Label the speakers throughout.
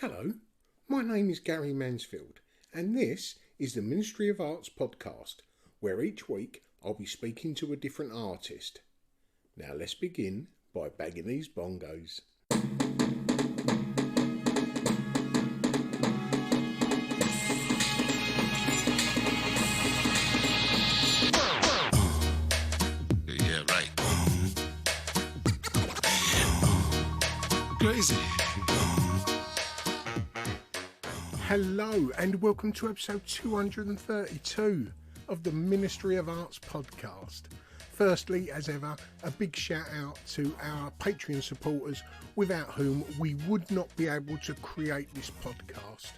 Speaker 1: Hello, my name is Gary Mansfield, and this is the Ministry of Arts podcast, where each week I'll be speaking to a different artist. Now let's begin by bagging these bongos.
Speaker 2: Yeah, right. Crazy.
Speaker 1: Hello and welcome to episode 232 of the Ministry of Arts podcast. Firstly, as ever, a big shout out to our Patreon supporters without whom we would not be able to create this podcast.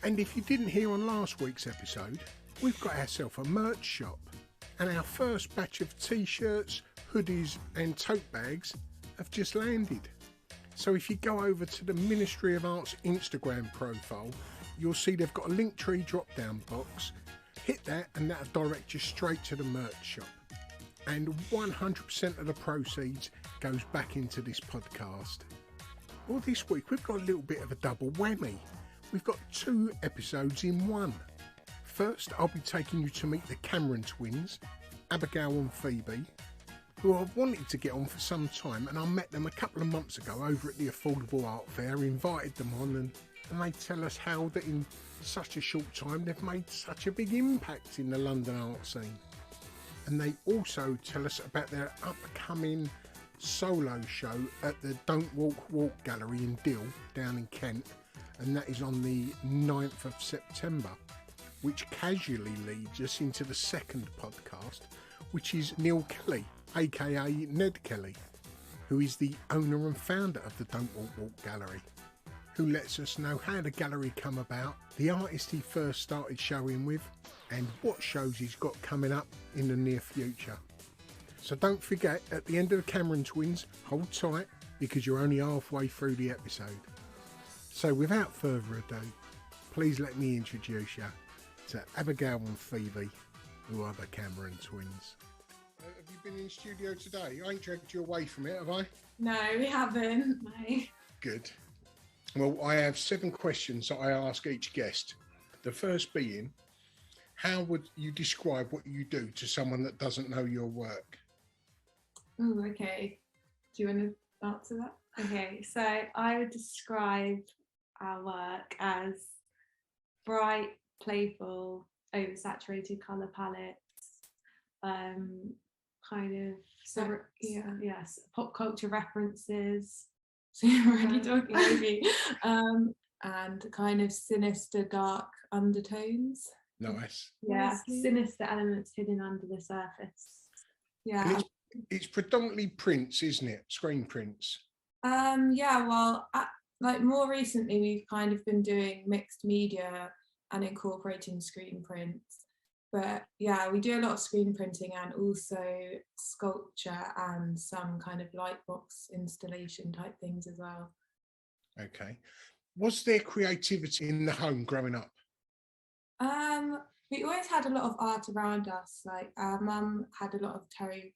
Speaker 1: And if you didn't hear on last week's episode, we've got ourselves a merch shop and our first batch of t-shirts, hoodies and tote bags have just landed. So if you go over to the Ministry of Arts Instagram profile, you'll see they've got a Linktree drop-down box. Hit that and that'll direct you straight to the merch shop. And 100% of the proceeds goes back into this podcast. Well, this week we've got a little bit of a double whammy. We've got 2 episodes in one. First, I'll be taking you to meet the Cameron twins, Abigail and Phoebe, who I've wanted to get on for some time, and I met them a couple of months ago over at the Affordable Art Fair, invited them on, and they tell us how that in such a short time they've made such a big impact in the London art scene. And they also tell us about their upcoming solo show at the Don't Wakk Walk Gallery in Dill, down in Kent, and that is on the 9th of September, which casually leads us into the second podcast, which is Ned Kelly, a.k.a. Ned Kelly, who is the owner and founder of the Don't Wakk Walk Gallery, who lets us know how the gallery come about, the artist he first started showing with, and what shows he's got coming up in the near future. So don't forget, at the end of the Cameron twins, hold tight because you're only halfway through the episode. So without further ado, please let me introduce you to Abigail and Phoebe, who are the Cameron twins. Have you been in studio today? I ain't dragged you away from it, have I?
Speaker 3: No, we haven't. No.
Speaker 1: Good. Well, I have 7 questions that I ask each guest. The first being, how would you describe what you do to someone that doesn't know your work?
Speaker 3: Oh, okay. Do you want to answer that? Okay, so I would describe our work as bright, playful, oversaturated colour palettes, kind of yes, pop culture references. So you're already talking over me. And kind of sinister, dark undertones.
Speaker 1: Nice.
Speaker 3: Yeah, sinister elements hidden under the surface. Yeah.
Speaker 1: It's predominantly prints, isn't it? Screen prints.
Speaker 3: Yeah, well, like more recently we've kind of been doing mixed media and incorporating screen prints. But yeah, we do a lot of screen printing and also sculpture and some kind of light box installation type things as well.
Speaker 1: Okay. Was there creativity in the home growing up?
Speaker 3: We always had a lot of art around us. Like our mum had a lot of Terry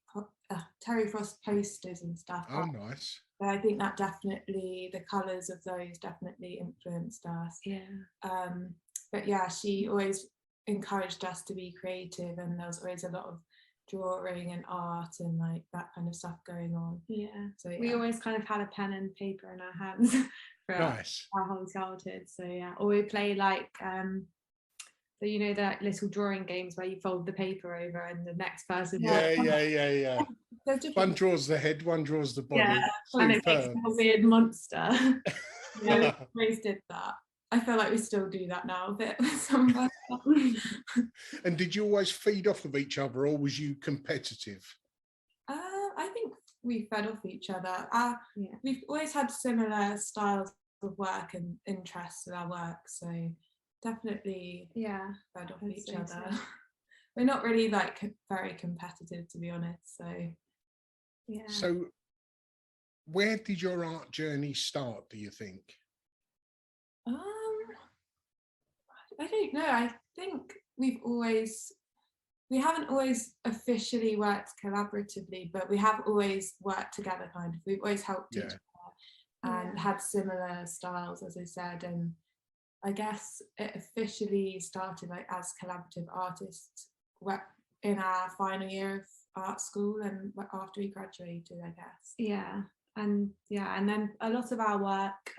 Speaker 3: Frost posters and stuff.
Speaker 1: Oh, nice.
Speaker 3: So I think that definitely, the colours of those definitely influenced us.
Speaker 4: Yeah.
Speaker 3: But yeah, she always encouraged us to be creative, and there was always a lot of drawing and art and like that kind of stuff going on.
Speaker 4: Yeah.
Speaker 3: So yeah.
Speaker 4: We always kind of had a pen and paper in our hands for
Speaker 1: Nice.
Speaker 4: our whole childhood. So yeah, or we play like so you know that little drawing games where you fold the paper over and the next person.
Speaker 1: Yeah. One draws the head, one draws the body.
Speaker 4: Yeah, and it makes a weird monster.
Speaker 3: Yeah, we always did that. I feel like we still do that now a bit with some of us.
Speaker 1: And did you always feed off of each other, or was you competitive?
Speaker 3: I think we fed off each other.
Speaker 4: Yeah.
Speaker 3: We've always had similar styles of work and interests in our work, so definitely fed off each other. We're not really like very competitive, to be honest. So
Speaker 4: yeah.
Speaker 1: So where did your art journey start, do you think?
Speaker 3: I don't know. I think we haven't always officially worked collaboratively, but we have always worked together, kind of. We've always helped each other. and had similar styles, as I said. And I guess it officially started like as collaborative artists in our final year of art school and after we graduated, I guess.
Speaker 4: And then a lot of our work,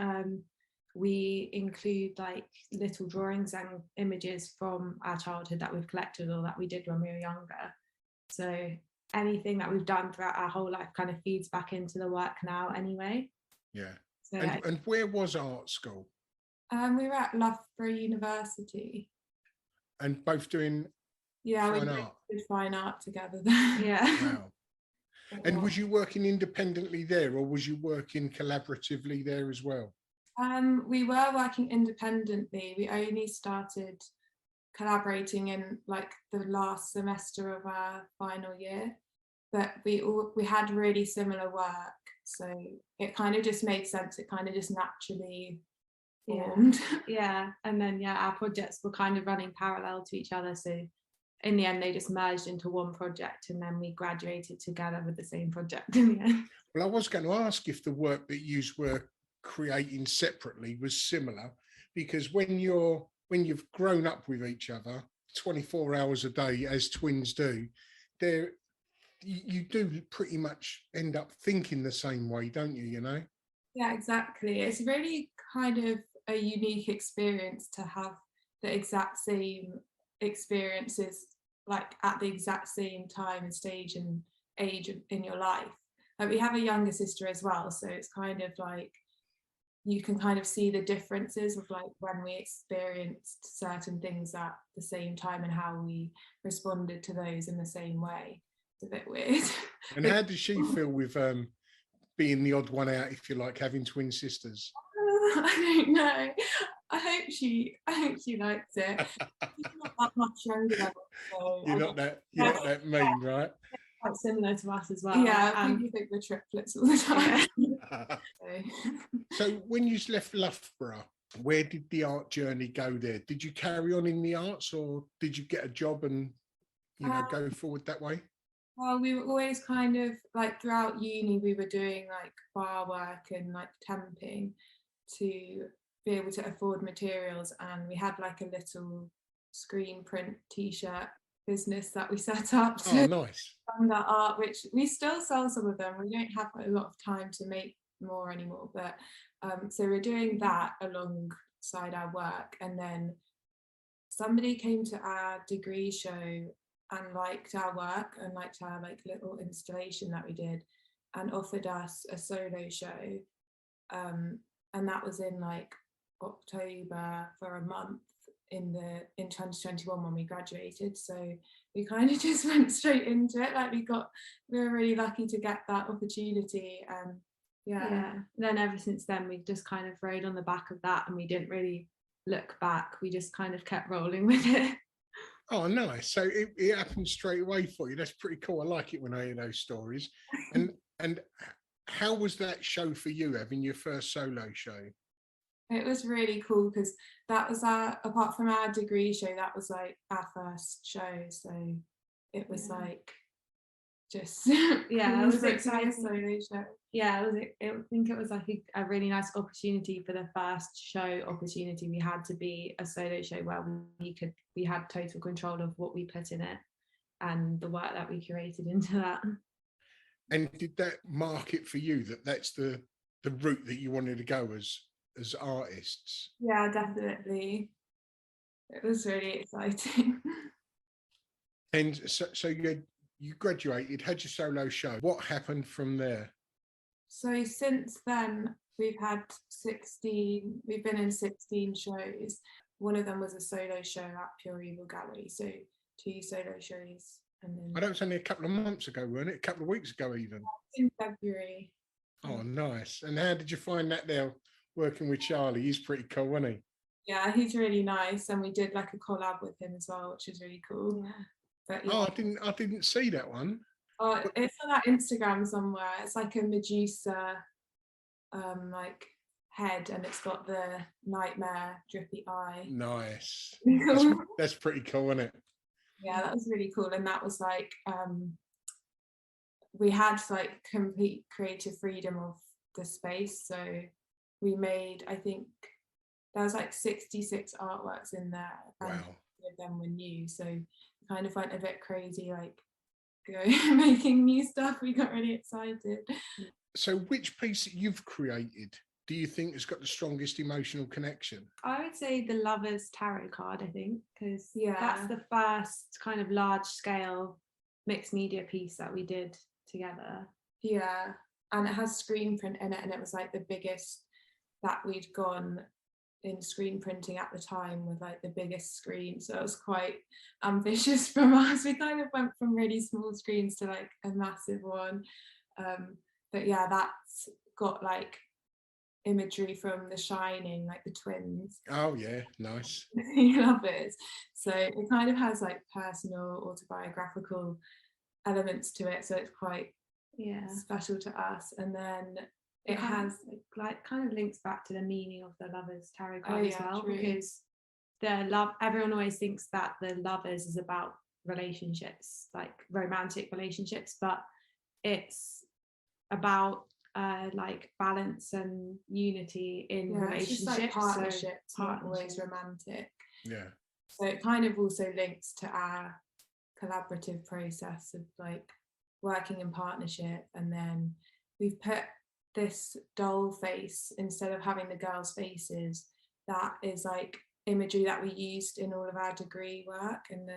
Speaker 4: we include like little drawings and images from our childhood that we've collected or that we did when we were younger. So anything that we've done throughout our whole life kind of feeds back into the work now anyway.
Speaker 1: Yeah.
Speaker 4: So,
Speaker 1: and where was art school?
Speaker 3: We were at Loughborough University.
Speaker 1: And both doing fine art?
Speaker 3: We did fine art together there.
Speaker 4: Yeah.
Speaker 1: Wow. And was you working independently there, or was you working collaboratively there as well?
Speaker 3: We were working independently. We only started collaborating in like the last semester of our final year, but we had really similar work, so it kind of just made sense. It kind of just naturally formed.
Speaker 4: And then our projects were kind of running parallel to each other, so in the end they just merged into one project, and then we graduated together with the same project in the end.
Speaker 1: Well, I was going to ask if the work that you were creating separately was similar, because when you've grown up with each other 24 hours a day as twins do, you do pretty much end up thinking the same way, don't you know?
Speaker 3: Yeah, exactly. It's really kind of a unique experience to have the exact same experiences like at the exact same time and stage and age in your life. Like we have a younger sister as well, so it's kind of like you can kind of see the differences of like when we experienced certain things at the same time and how we responded to those in the same way. It's a bit weird.
Speaker 1: And how does she feel with being the odd one out, if you like, having twin sisters?
Speaker 3: I don't know. I hope she likes it. She's not that much younger than us, so
Speaker 1: You're not that mean, right?
Speaker 4: Quite similar to us as well.
Speaker 3: Yeah, people think we're triplets all the time.
Speaker 1: So when you left Loughborough, where did the art journey go there? Did you carry on in the arts, or did you get a job and go forward that way?
Speaker 3: Well, we were always kind of like throughout uni, we were doing like bar work and like temping to be able to afford materials, and we had like a little screen print t-shirt business that we set up to fund that art, which we still sell some of them. We don't have a lot of time to make more anymore, but so we're doing that alongside our work. And then somebody came to our degree show and liked our work and liked our like little installation that we did and offered us a solo show, and that was in like October for a month in 2021 when we graduated. So we kind of just went straight into it. Like we were really lucky to get that opportunity.
Speaker 4: Then ever since then we've just kind of rode on the back of that, and we didn't really look back. We just kind of kept rolling with it.
Speaker 1: Oh, nice. So it happened straight away for you. That's pretty cool. I like it when I hear those stories. And how was that show for you, having your first solo show?
Speaker 3: It was really cool because that was apart from our degree show, that was like our first show. So it was like just
Speaker 4: it was exciting.
Speaker 3: Solo show.
Speaker 4: I think it was like a really nice opportunity for the first show opportunity we had to be a solo show where we had total control of what we put in it and the work that we curated into that.
Speaker 1: And did that mark it for you that's the route that you wanted to go as artists?
Speaker 3: Yeah, definitely. It was really exciting.
Speaker 1: And so you graduated, had your solo show. What happened from there?
Speaker 3: So since then, we've been in 16 shows. One of them was a solo show at Pure Evil Gallery. So 2 solo shows. And then
Speaker 1: I know it's only a couple of months ago, weren't it? A couple of weeks ago even.
Speaker 3: In February.
Speaker 1: Oh, nice. And how did you find that there, working with Charlie? He's pretty cool, wasn't he?
Speaker 3: Yeah, he's really nice. And we did like a collab with him as well, which is really cool.
Speaker 4: Yeah.
Speaker 3: But, yeah.
Speaker 1: Oh, I didn't see that one.
Speaker 3: It's on our Instagram somewhere. It's like a Medusa like head, and it's got the nightmare drippy eye.
Speaker 1: Nice. That's pretty cool, isn't it?
Speaker 3: Yeah, that was really cool. And that was like we had like complete creative freedom of the space. So we made, I think there was like 66 artworks in there, and
Speaker 1: Wow.
Speaker 3: of them were new. So we kind of went a bit crazy, like making new stuff. We got really excited.
Speaker 1: So which piece that you've created do you think has got the strongest emotional connection?
Speaker 4: I would say the Lovers Tarot card, I think, because
Speaker 3: Yeah.
Speaker 4: that's the first kind of large scale mixed media piece that we did together.
Speaker 3: Yeah, and it has screen print in it, and it was like the biggest that we'd gone in screen printing at the time, with like the biggest screen. So it was quite ambitious from us. We kind of went from really small screens to like a massive one. But yeah, that's got like imagery from The Shining, like the twins.
Speaker 1: Oh yeah, nice.
Speaker 3: Lovers. So it kind of has like personal autobiographical elements to it, so it's quite special to us. And then it has
Speaker 4: like kind of links back to the meaning of the Lovers Tarot card as well,
Speaker 3: true.
Speaker 4: because everyone always thinks that the lovers is about relationships, like romantic relationships, but it's about like balance and unity in relationships.
Speaker 3: It's just like partnerships, not always romantic. Yeah. So it kind of also links to our collaborative process of like working in partnership. And then we've put this doll face instead of having the girls' faces. That is like imagery that we used in all of our degree work and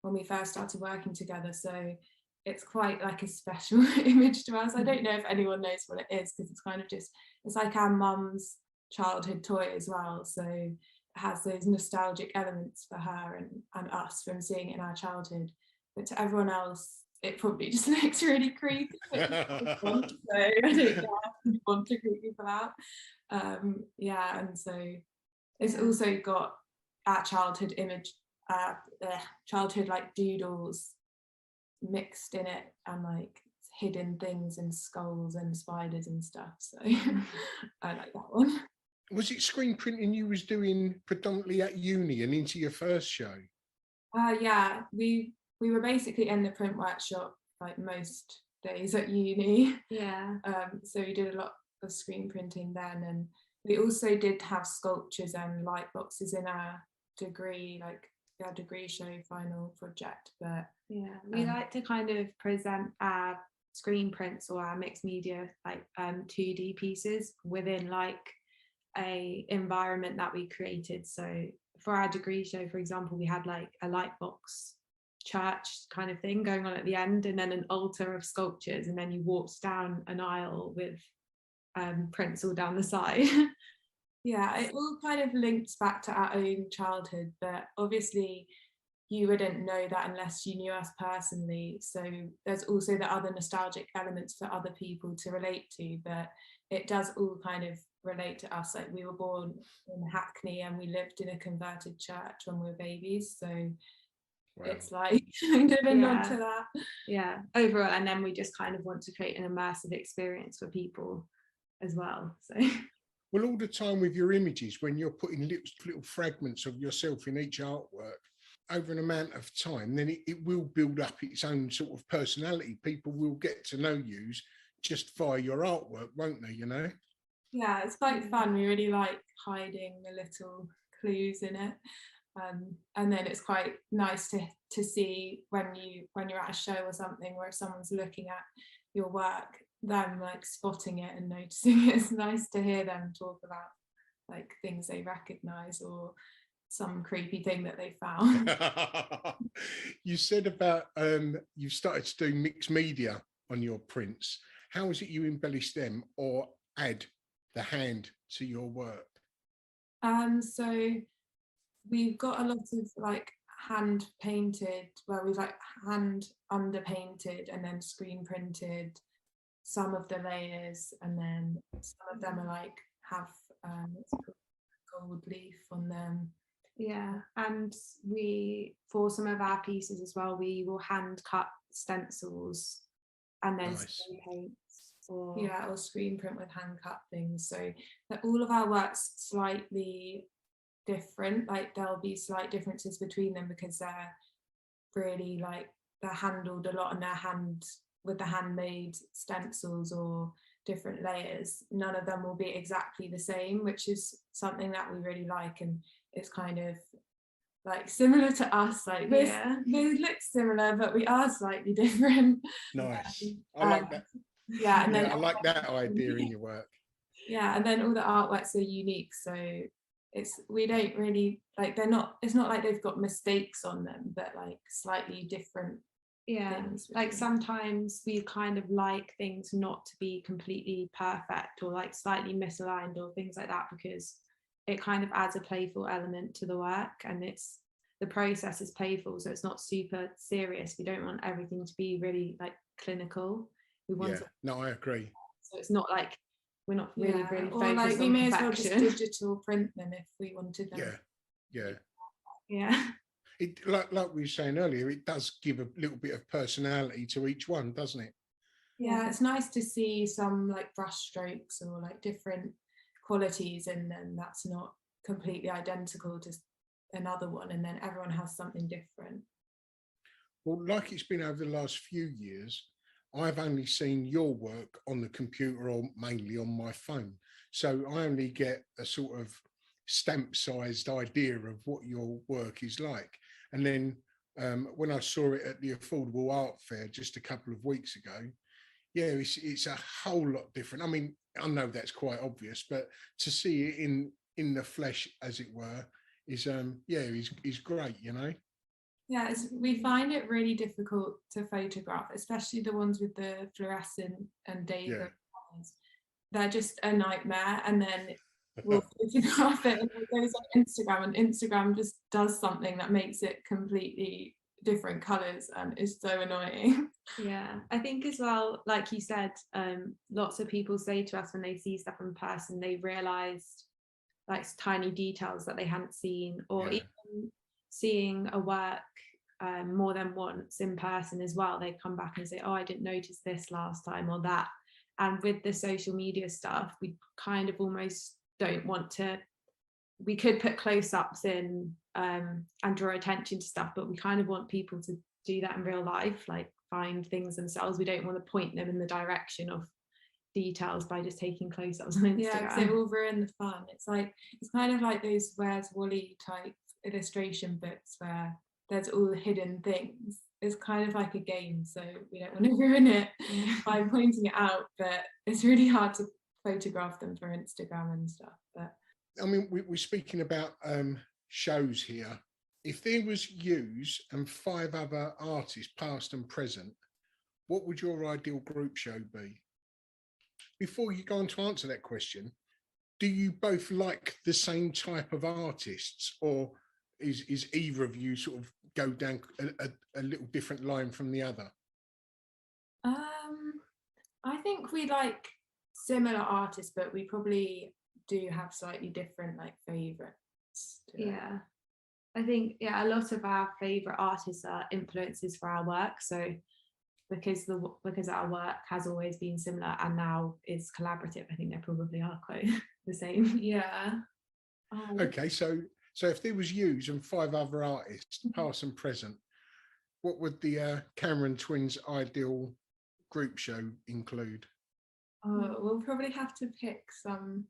Speaker 3: when we first started working together. So it's quite like a special image to us. I don't know if anyone knows what it is, because it's kind of just, it's like our mum's childhood toy as well. So it has those nostalgic elements for her and us from seeing it in our childhood. But to everyone else, it probably just looks really creepy. So I don't want to creep people out. Yeah, and so it's also got our childhood image, childhood like doodles mixed in it, and like hidden things and skulls and spiders and stuff. So I like that one.
Speaker 1: Was it screen printing you was doing predominantly at uni and into your first show?
Speaker 3: Yeah, we were basically in the print workshop like most days at uni.
Speaker 4: Yeah.
Speaker 3: So we did a lot of screen printing then, and we also did have sculptures and light boxes in our degree, like our degree show final project. But
Speaker 4: yeah, we like to kind of present our screen prints or our mixed media like 2D pieces within like a environment that we created. So for our degree show, for example, we had like a light box church kind of thing going on at the end, and then an altar of sculptures, and then you walked down an aisle with prints all down the side.
Speaker 3: Yeah, it all kind of links back to our own childhood, but obviously you wouldn't know that unless you knew us personally. So there's also the other nostalgic elements for other people to relate to, but it does all kind of relate to us. Like we were born in Hackney and we lived in a converted church when we were babies, so it's like kind of a nod to that.
Speaker 4: Yeah, overall, and then we just kind of want to create an immersive experience for people as well. So
Speaker 1: well, all the time with your images, when you're putting little fragments of yourself in each artwork over an amount of time, then it will build up its own sort of personality. People will get to know you just via your artwork, won't they, you know?
Speaker 3: Yeah, it's quite fun. We really like hiding the little clues in it. And then it's quite nice to see when you're at a show or something where someone's looking at your work, them like spotting it and noticing it. It's nice to hear them talk about like things they recognize or some creepy thing that they found.
Speaker 1: You said about you started to do mixed media on your prints. How is it you embellish them or add the hand to your work?
Speaker 3: So we've got a lot of like hand painted, where we've like hand underpainted and then screen printed some of the layers, and then some of them are like have gold leaf on them.
Speaker 4: Yeah, and we, for some of our pieces as well, we will hand cut stencils and then spray paints,
Speaker 3: or screen print with hand cut things. So that all of our work's slightly different, like there'll be slight differences between them because they're really like they're handled a lot and they're with the handmade stencils or different layers, none of them will be exactly the same, which is something that we really like, and it's kind of like similar to us, like they look similar but we are slightly different.
Speaker 1: Nice. I like that.
Speaker 3: Yeah, and then
Speaker 1: I like that idea in your work.
Speaker 3: Yeah, and then all the artworks are unique, so we don't really like, it's not like they've got mistakes on them, but like slightly different things.
Speaker 4: Like sometimes we kind of like things not to be completely perfect or like slightly misaligned or things like that, because it kind of adds a playful element to the work, and the process is playful, so it's not super serious. We don't want everything to be really like clinical. We want
Speaker 1: no, I agree.
Speaker 4: So it's not like we're not really
Speaker 3: or
Speaker 4: focused
Speaker 3: like we
Speaker 4: on
Speaker 3: may
Speaker 4: perfection.
Speaker 3: as well just digital print them if we wanted them.
Speaker 4: Yeah.
Speaker 1: It like we were saying earlier, it does give a little bit of personality to each one, doesn't it?
Speaker 3: Yeah, it's nice to see some like brush strokes or like different qualities, and then that's not completely identical to another one, and then everyone has something different.
Speaker 1: Well, like it's been over the last few years, I've only seen your work on the computer or mainly on my phone. So I only get a sort of stamp-sized idea of what your work is like. And then when I saw it at the Affordable Art Fair just a couple of weeks ago, it's a whole lot different. I mean, I know that's quite obvious, but to see it in the flesh, as it were, is great, you know.
Speaker 3: Yeah, we find it really difficult to photograph, especially the ones with the fluorescent and day colours. They're just a nightmare, and then we'll photograph it and it goes on Instagram, and Instagram just does something that makes it completely different colours, and it's so annoying.
Speaker 4: Yeah, I think as well, like you said, lots of people say to us when they see stuff in person, they realised like tiny details that they hadn't seen, or even seeing a work more than once in person as well, they come back and say, oh, I didn't notice this last time or that. And with the social media stuff, we kind of almost don't want to, we could put close-ups in and draw attention to stuff, but we kind of want people to do that in real life, like find things themselves. We don't want to point them in the direction of details by just taking close-ups on Instagram.
Speaker 3: Yeah, because it will ruin the fun. It's kind of like those Where's Wally type illustration books where there's all the hidden things. It's kind of like a game, so we don't want to ruin it by pointing it out, but it's really hard to photograph them for Instagram and stuff. But
Speaker 1: I mean, we're speaking about shows here. If there was yous and 5 other artists, past and present, what would your ideal group show be? Before you go on to answer that question, do you both like the same type of artists, or is either of you sort of go down a little different line from the other?
Speaker 3: I think we like similar artists, but we probably do have slightly different like favourites.
Speaker 4: Yeah, I think a lot of our favourite artists are influences for our work. So because our work has always been similar and now is collaborative, I think they probably are quite the same.
Speaker 3: Yeah.
Speaker 1: Okay, so if there was yous and 5 other artists, past and present, what would the Cameron twins' ideal group show include?
Speaker 3: We'll probably have to pick some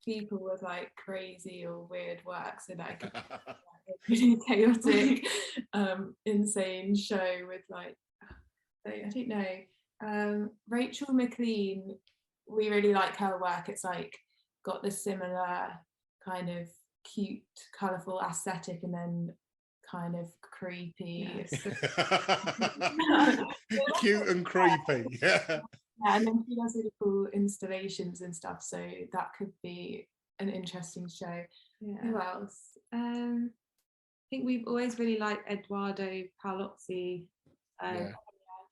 Speaker 3: people with like crazy or weird work, so that I could like a pretty chaotic, insane show with like, I don't know. Rachel McLean, we really like her work. It's like got the similar kind of cute, colourful aesthetic, and then kind of creepy.
Speaker 1: Cute and creepy. Yeah,
Speaker 3: and then she does really cool installations and stuff, so that could be an interesting show. Who else?
Speaker 4: I think we've always really liked Eduardo Paolozzi.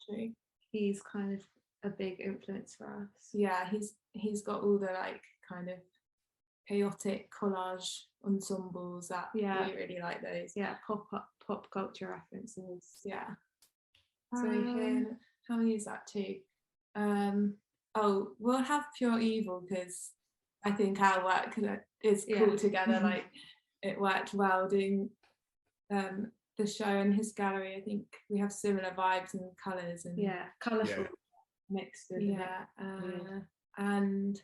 Speaker 3: True.
Speaker 4: He's kind of a big influence for us.
Speaker 3: Yeah, he's got all the like kind of chaotic collage ensembles that we really like those.
Speaker 4: Yeah, pop culture references.
Speaker 3: Yeah. So here, how many is that too? We'll have Pure Evil, because I think our work is cool together. Like it worked well doing the show and his gallery. I think we have similar vibes and colours and
Speaker 4: colourful mixed with
Speaker 3: and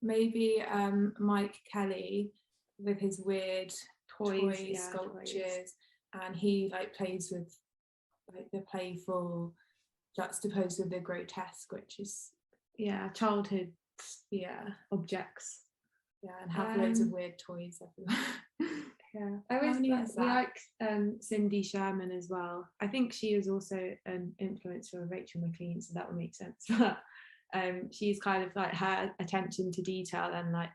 Speaker 3: maybe Mike Kelly with his weird toy sculptures, and he like plays with like the playful juxtaposed with the grotesque, which is
Speaker 4: childhood objects,
Speaker 3: and have loads of weird toys everywhere.
Speaker 4: We like Cindy Sherman as well. I think she is also an influence for Rachel McLean, so that would make sense. But she's kind of like her attention to detail and like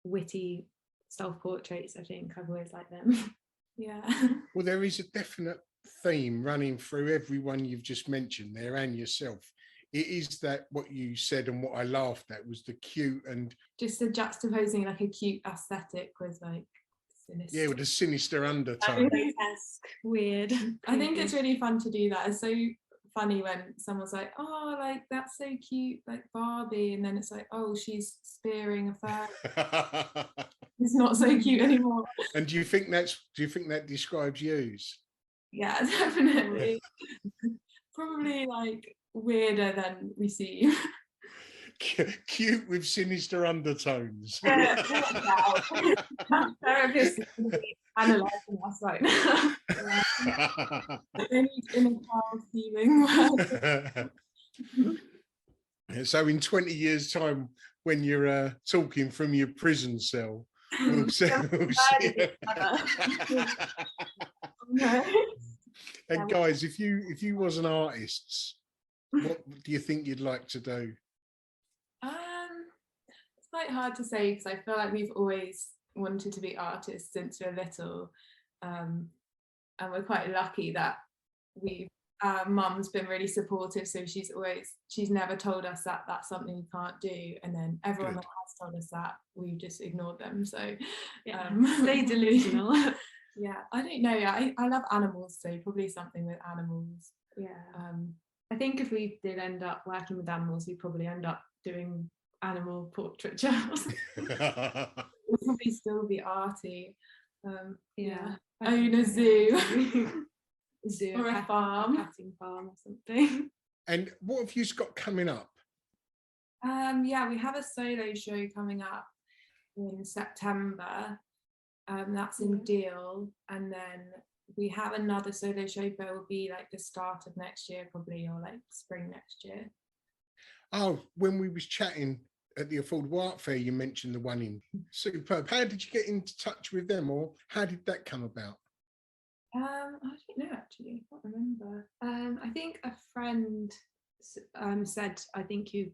Speaker 4: witty self-portraits. I think I've always liked them.
Speaker 1: Well, there is a definite theme running through everyone you've just mentioned there and yourself. It is that what you said and what I laughed at was the cute and
Speaker 3: just the juxtaposing like a cute aesthetic with like sinister.
Speaker 1: Yeah, with a sinister undertone.
Speaker 4: Weird.
Speaker 3: I think it's really fun to do that. It's so funny when someone's like, oh, like that's so cute, like Barbie, and then it's like, oh, she's spearing a fairy. It's not so cute anymore.
Speaker 1: And do you think that describes yous?
Speaker 3: Yeah, definitely. Probably like weirder than we see.
Speaker 1: Cute with sinister undertones.
Speaker 3: Therapist analysing us right now. They need inner child healing.
Speaker 1: So in 20 years' time, when you're talking from your prison cell, we'll see. And guys, if you wasn't artists, what do you think you'd like to do?
Speaker 3: It's quite hard to say because I feel like we've always wanted to be artists since we're little, and we're quite lucky that our mum's been really supportive, so she's never told us that that's something we can't do, and then everyone that has told us that, we've just ignored them. So
Speaker 4: stay delusional.
Speaker 3: I don't know. I love animals, so probably something with animals.
Speaker 4: I think if we did end up working with animals, we'd probably end up doing animal portraiture.
Speaker 3: We'd probably still be arty. Own a zoo. Or a farm.
Speaker 4: Petting farm or something.
Speaker 1: And what have you got coming up?
Speaker 3: We have a solo show coming up in September. That's in Deal, and then we have another solo show, but it will be like the start of next year probably, or like spring next year.
Speaker 1: Oh, when we was chatting at the Affordable Art Fair, you mentioned the one in Superb. How did you get into touch with them, or how did that come about?
Speaker 3: I don't know actually. I can't remember.
Speaker 4: I think a friend said, I think you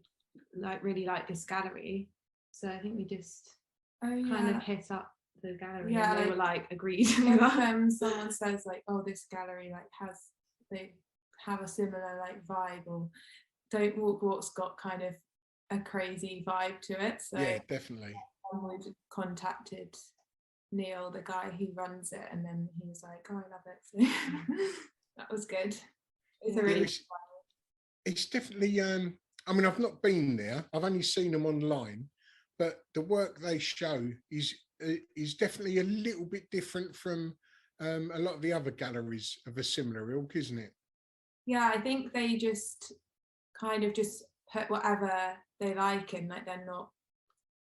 Speaker 4: really like this gallery, so I think we just kind of hit up the gallery, and they were like agreed.
Speaker 3: Someone says like, oh, this gallery like they have a similar like vibe, or Don't Wakk Walk's got kind of a crazy vibe to it, so
Speaker 1: yeah, definitely.
Speaker 3: We contacted Neil, the guy who runs it, and then he was like, oh, I love it, so that was good. It's a really
Speaker 1: it's definitely I mean, I've not been there, I've only seen them online, but the work they show is definitely a little bit different from a lot of the other galleries of a similar ilk, isn't it?
Speaker 3: Yeah, I think they just kind of just put whatever they like in, like they're not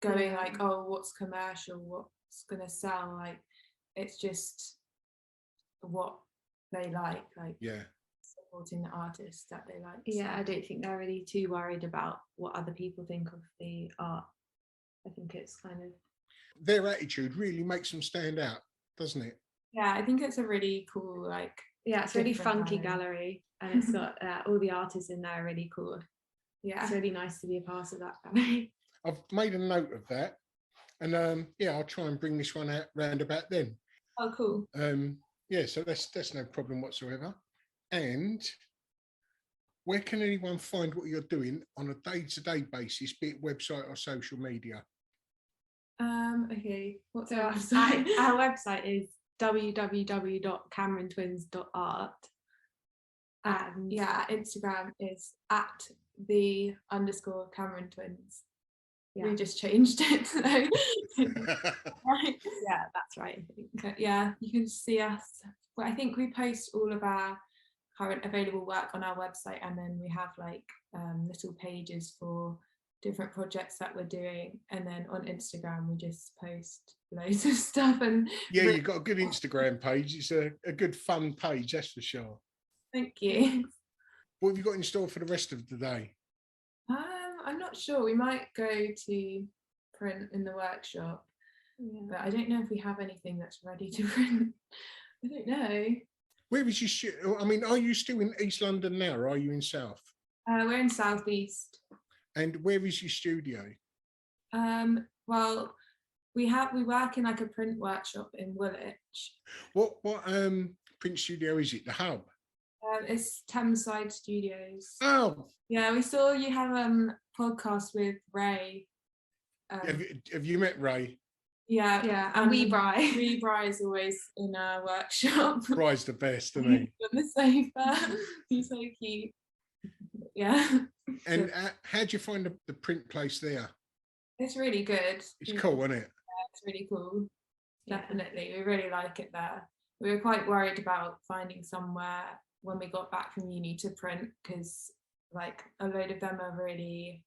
Speaker 3: going like, oh, what's commercial, what's gonna sell, like it's just what they like supporting the artists that they like.
Speaker 4: I don't think they're really too worried about what other people think of the art. I think it's kind of
Speaker 1: their attitude really makes them stand out, doesn't it?
Speaker 3: Yeah, I think it's a really cool, like,
Speaker 4: it's a really funky gallery, and it's got all the artists in there are really cool. It's really nice to be a part of that gallery.
Speaker 1: I've made a note of that, and I'll try and bring this one out round about then.
Speaker 3: Oh, cool.
Speaker 1: So that's no problem whatsoever. And where can anyone find what you're doing on a day-to-day basis, be it website or social media?
Speaker 3: Okay, what's our website?
Speaker 4: Our website is www.camerontwins.art, and Instagram is @the_CameronTwins. We just changed it, so right. That's right, I think.
Speaker 3: You can see us. Well, I think we post all of our current available work on our website, and then we have like little pages for different projects that we're doing, and then on Instagram we just post loads of stuff. And
Speaker 1: yeah, you've got a good Instagram page. It's a good fun page, that's for sure.
Speaker 3: Thank you.
Speaker 1: What have you got in store for the rest of the day?
Speaker 3: I'm not sure. We might go to print in the workshop, but I don't know if we have anything that's ready to print. I don't know.
Speaker 1: Where is your I mean, are you still in East London now, or are you in South?
Speaker 3: We're in South East.
Speaker 1: And where is your studio?
Speaker 3: Well, we work in like a print workshop in Woolwich.
Speaker 1: What print studio is it? The Hub?
Speaker 3: It's Thameside Studios.
Speaker 1: Oh,
Speaker 3: yeah, we saw you have a podcast with Ray.
Speaker 1: Have you met Ray?
Speaker 3: Yeah,
Speaker 4: and Wee Bry.
Speaker 3: Wee Bry is always in our workshop.
Speaker 1: Bry's the best, isn't he?
Speaker 3: On the sofa. He's so cute. Yeah.
Speaker 1: And how do you find the print place there?
Speaker 3: It's really good.
Speaker 1: It's cool, isn't it?
Speaker 3: Yeah, it's really cool. Definitely. We really like it there. We were quite worried about finding somewhere when we got back from uni to print, because like a load of them are really,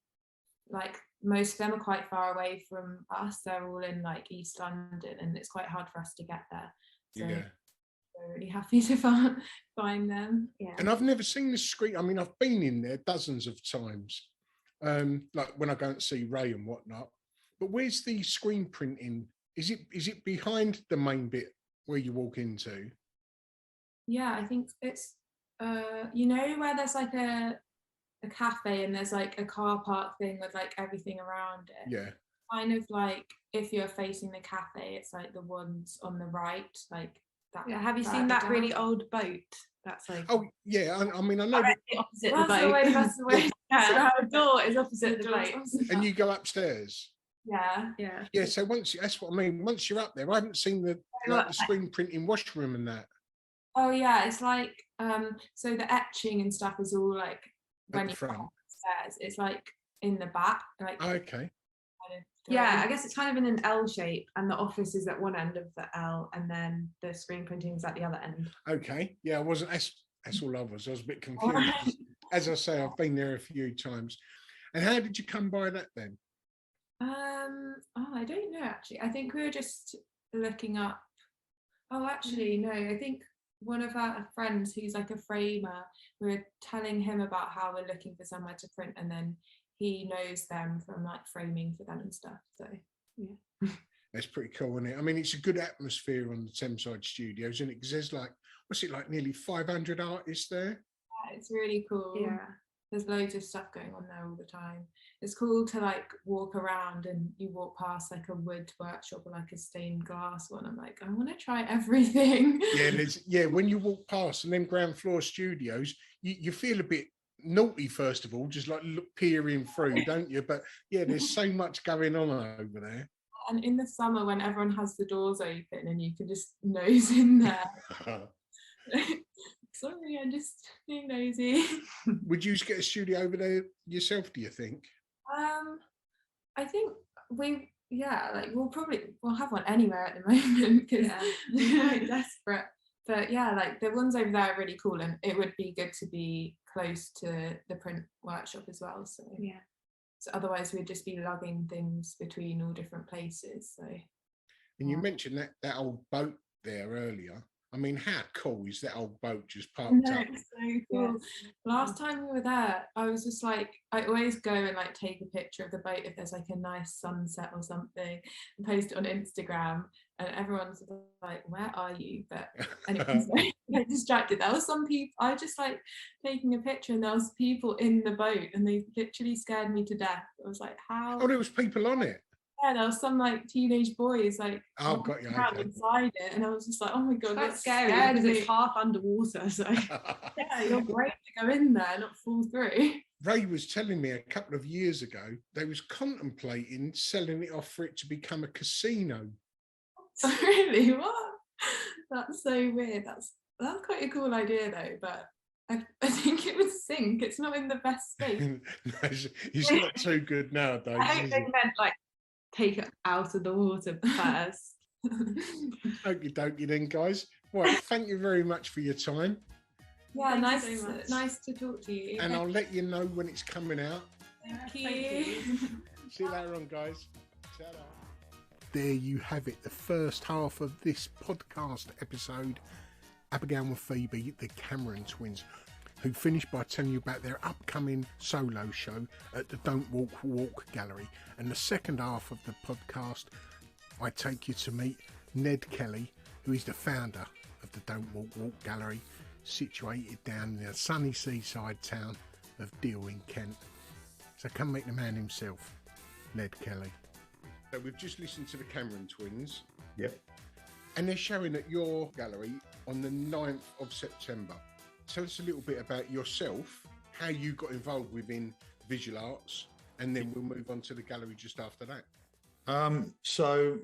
Speaker 3: like most of them are quite far away from us. They're all in like East London, and it's quite hard for us to get there. So
Speaker 1: yeah.
Speaker 3: we're really happy to find them. Yeah.
Speaker 1: And I've never seen the screen. I mean, I've been in there dozens of times, like when I go and see Ray and whatnot. But where's the screen printing? Is it behind the main bit where you walk into?
Speaker 3: Yeah, I think it's you know where there's like a cafe and there's like a car park thing with like everything around it.
Speaker 1: Yeah.
Speaker 3: Kind of like if you're facing the cafe, it's like the ones on the right, like that.
Speaker 4: Yeah, have you seen that really old boat? That's like.
Speaker 1: Oh yeah, I mean I know.
Speaker 4: Opposite the boat.
Speaker 3: That's the way.
Speaker 4: Yeah, the door is opposite the boat.
Speaker 1: And you go upstairs.
Speaker 3: Yeah.
Speaker 1: Yeah. So that's what I mean. Once you're up there, I haven't seen the screen printing washroom and that.
Speaker 3: Oh yeah, it's like so the etching and stuff is all like when you come upstairs. It's like in the back, like.
Speaker 1: Oh, okay.
Speaker 4: Yeah, I guess it's kind of in an L shape, and the office is at one end of the L, and then the screen printing is at the other end.
Speaker 1: Okay. Yeah, I wasn't. That's all I was. I was a bit confused. As I say, I've been there a few times. And how did you come by that then?
Speaker 3: I don't know actually. I think we were just looking up. Oh, actually, no. I think one of our friends who's like a framer, we were telling him about how we're looking for somewhere to print, and then he knows them from like framing for them and stuff. So yeah.
Speaker 1: That's pretty cool, isn't it? I mean, it's a good atmosphere on the Thameside Studios, and there's like, what's it like, nearly 500 artists there?
Speaker 3: Yeah, it's really cool.
Speaker 4: Yeah.
Speaker 3: There's loads of stuff going on there all the time. It's cool to like walk around and you walk past like a wood workshop or like a stained glass one. I'm like, I want to try everything.
Speaker 1: Yeah, when you walk past and then ground floor studios, you feel a bit naughty first of all, just like peering through, don't you? But yeah, there's so much going on over there.
Speaker 3: And in the summer when everyone has the doors open and you can just nose in there. Sorry, I'm just being nosy.
Speaker 1: Would you get a studio over there yourself, do you think?
Speaker 3: I think we'll have one anywhere at the moment because we're quite desperate. But yeah, like the ones over there are really cool, and it would be good to be close to the print workshop as well. So yeah. So otherwise we'd just be lugging things between all different places. So.
Speaker 1: And you mentioned that old boat there earlier. I mean, how cool is that old boat just parked up?
Speaker 3: It's so cool. Yes. Last time we were there, I was just like, I always go and like take a picture of the boat if there's like a nice sunset or something and post it on Instagram, and everyone's like, where are you? But anyways, I get distracted. There was some people, I just like taking a picture and there was people in the boat and they literally scared me to death. I was like, how?
Speaker 1: Oh, there was people on it?
Speaker 3: Yeah, there was some like teenage boys like
Speaker 1: got you, okay.
Speaker 3: inside it, and I was just like, oh my god,
Speaker 4: that's scary because it's half underwater. So
Speaker 3: yeah, you're brave to go in there and not fall through.
Speaker 1: Ray was telling me a couple of years ago they was contemplating selling it off for it to become a casino.
Speaker 3: Really? What? That's so weird. That's quite a cool idea though, but I think it would sink. It's not in the best state.
Speaker 1: No, it's not too good nowadays.
Speaker 4: I hope they meant like take it out of the water first.
Speaker 1: Okie dokie then, guys. Right, thank you very much for your time.
Speaker 3: Yeah,
Speaker 4: Thank you so much.
Speaker 3: nice to talk to you.
Speaker 1: And I'll let you know when it's coming out.
Speaker 3: Thank you.
Speaker 1: See you later on, guys. Ta-da. There you have it, the first half of this podcast episode. Abigail and Phoebe, the Cameron twins, who finished by telling you about their upcoming solo show at the Don't Wakk Walk Gallery. And the second half of the podcast, I take you to meet Ned Kelly, who is the founder of the Don't Wakk Walk Gallery, situated down in the sunny seaside town of Deal in Kent. So come meet the man himself, Ned Kelly. So we've just listened to the Cameron twins.
Speaker 5: Yep.
Speaker 1: And they're showing at your gallery on the 9th of September. Tell us a little bit about yourself, how you got involved within visual arts, and then we'll move on to the gallery just after that.
Speaker 5: So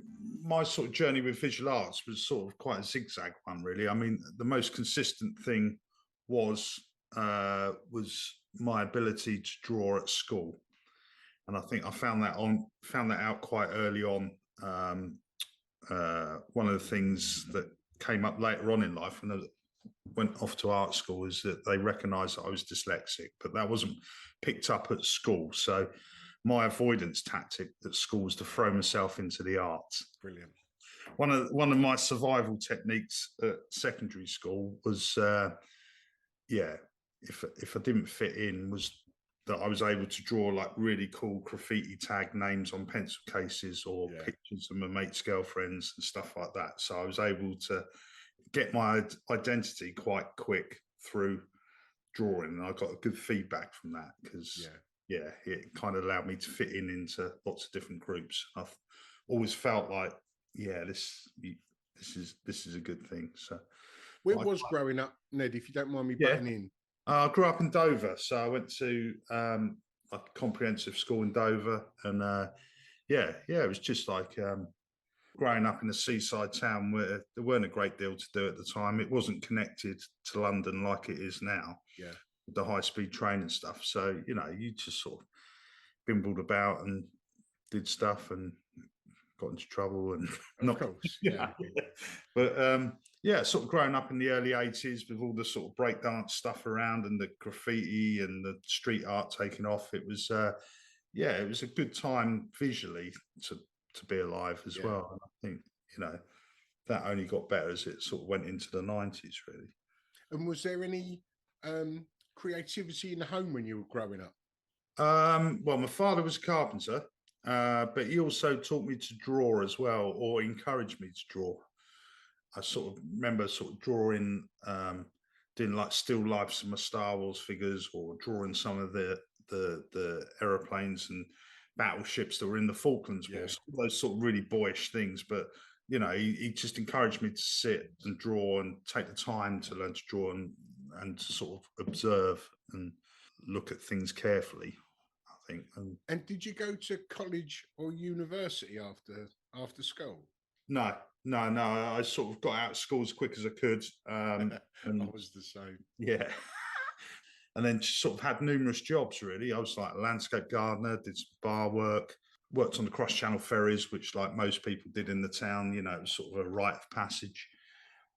Speaker 5: my sort of journey with visual arts was sort of quite a zigzag one, really. I mean, the most consistent thing was my ability to draw at school, and I think I found that out quite early on. One of the things that came up later on in life when I went off to art school is that they recognised that I was dyslexic, but that wasn't picked up at school. So my avoidance tactic at school was to throw myself into the arts.
Speaker 1: Brilliant.
Speaker 5: One of my survival techniques at secondary school was, if I didn't fit in, was that I was able to draw like really cool graffiti tag names on pencil cases or pictures of my mates' girlfriends and stuff like that. So I was able to get my identity quite quick through drawing, and I got good feedback from that because it kind of allowed me to fit into lots of different groups. I've always felt like, this is a good thing. So
Speaker 1: where was growing up, Ned, if you don't mind me butting in?
Speaker 5: I grew up in Dover, so I went to like a comprehensive school in Dover, and it was just like growing up in a seaside town where there weren't a great deal to do at the time. It wasn't connected to London like it is now, with the high-speed train and stuff. So, you just sort of bimbled about and did stuff and got into trouble. And
Speaker 1: of course,
Speaker 5: But sort of growing up in the early 80s with all the sort of breakdance stuff around and the graffiti and the street art taking off, it was it was a good time visually to be alive as well. And I think, that only got better as it sort of went into the 90s, really.
Speaker 1: And was there any creativity in the home when you were growing up?
Speaker 5: Well, my father was a carpenter, but he also taught me to draw as well, or encouraged me to draw. I sort of remember sort of drawing, doing like still lifes of my Star Wars figures, or drawing some of the aeroplanes and battleships that were in the Falklands War. So those sort of really boyish things. But he just encouraged me to sit and draw and take the time to learn to draw and to sort of observe and look at things carefully, I think.
Speaker 1: And did you go to college or university after school?
Speaker 5: No. I sort of got out of school as quick as I could. And
Speaker 1: I was the same.
Speaker 5: Yeah. And then sort of had numerous jobs, really. I was like a landscape gardener, did some bar work, worked on the cross-channel ferries, which like most people did in the town, it was sort of a rite of passage.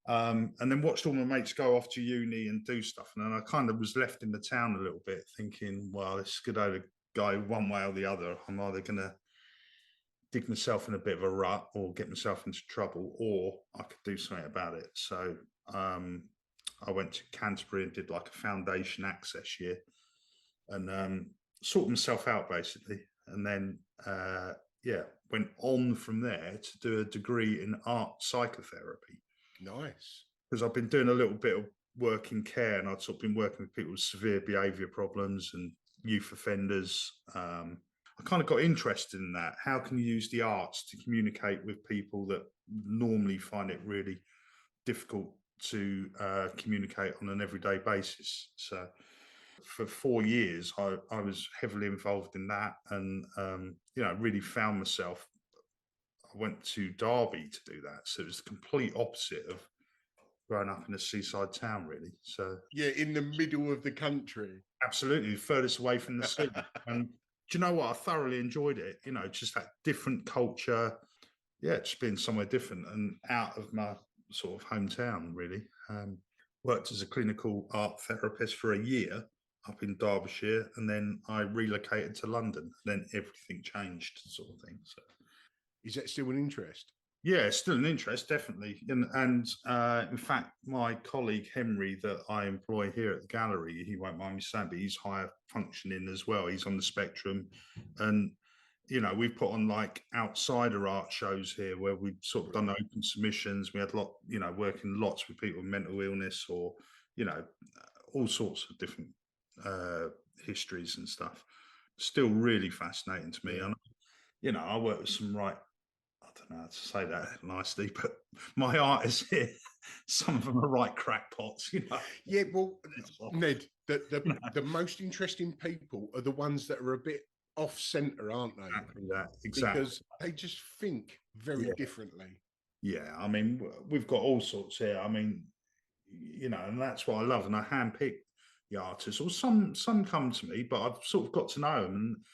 Speaker 5: And then watched all my mates go off to uni and do stuff. And then I kind of was left in the town a little bit thinking, well, this could either go one way or the other. I'm either going to dig myself in a bit of a rut or get myself into trouble, or I could do something about it. So I went to Canterbury and did like a foundation access year and sorted myself out basically. And then, went on from there to do a degree in art psychotherapy.
Speaker 1: Nice.
Speaker 5: Because I've been doing a little bit of work in care, and I've sort of been working with people with severe behaviour problems and youth offenders. I kind of got interested in that. How can you use the arts to communicate with people that normally find it really difficult to communicate on an everyday basis? So for 4 years, I was heavily involved in that, and really found myself. I went to Derby to do that, so it was the complete opposite of growing up in a seaside town, really. So
Speaker 1: in the middle of the country.
Speaker 5: Absolutely, the furthest away from the sea. And do you know what? I thoroughly enjoyed it. Just that different culture. Yeah, just being somewhere different and out of my sort of hometown, really. worked as a clinical art therapist for a year up in Derbyshire, and then I relocated to London. And then everything changed, sort of thing. So,
Speaker 1: Is that still an interest?
Speaker 5: yeah, it's still an interest, definitely. And in fact, my colleague Henry, that I employ here at the gallery, he won't mind me saying, but he's higher functioning as well. He's on the spectrum, and we've put on like outsider art shows here where we've sort of done open submissions. We had working lots with people with mental illness, or all sorts of different histories and stuff. Still really fascinating to me. And I work with some I don't know how to say that nicely, but my artists here, some of them are right crackpots,
Speaker 1: Yeah, well, Ned, the most interesting people are the ones that are a bit off centre, aren't they?
Speaker 5: Exactly.
Speaker 1: Because they just think very differently.
Speaker 5: Yeah, I mean, we've got all sorts here. I mean, and that's what I love. And I handpick the artists, or some come to me, but I've sort of got to know them, and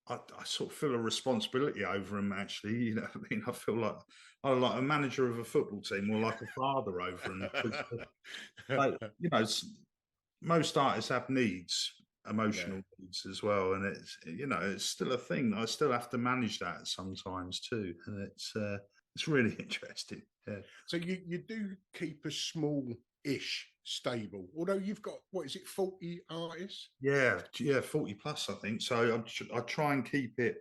Speaker 5: I sort of feel a responsibility over them, actually. I mean, I feel like I'm like a manager of a football team, or like a father over them. Most artists have needs, emotional needs as well, and it's still a thing. I still have to manage that sometimes too, and it's really interesting. Yeah.
Speaker 1: So you do keep a small-ish stable, although you've got, what is it, 40 artists?
Speaker 5: Yeah, 40 plus, I think. So I try and keep it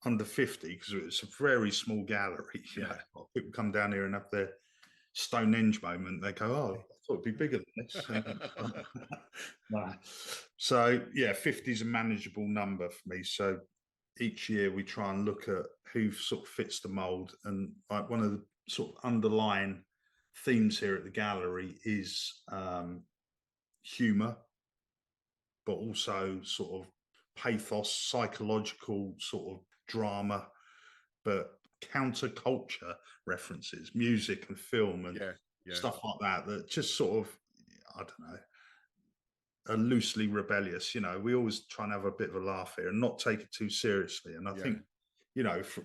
Speaker 5: under 50 because it's a very small gallery. People come down here and have their Stonehenge moment. They go, "Oh, I thought it'd be bigger than this." No. So 50 is a manageable number for me. So each year we try and look at who sort of fits the mold, and like one of the sort of underlying themes here at the gallery is humor, but also sort of pathos, psychological sort of drama, but counterculture references, music and film and stuff like that just sort of, I don't know, are loosely rebellious. We always try and have a bit of a laugh here and not take it too seriously. And I think,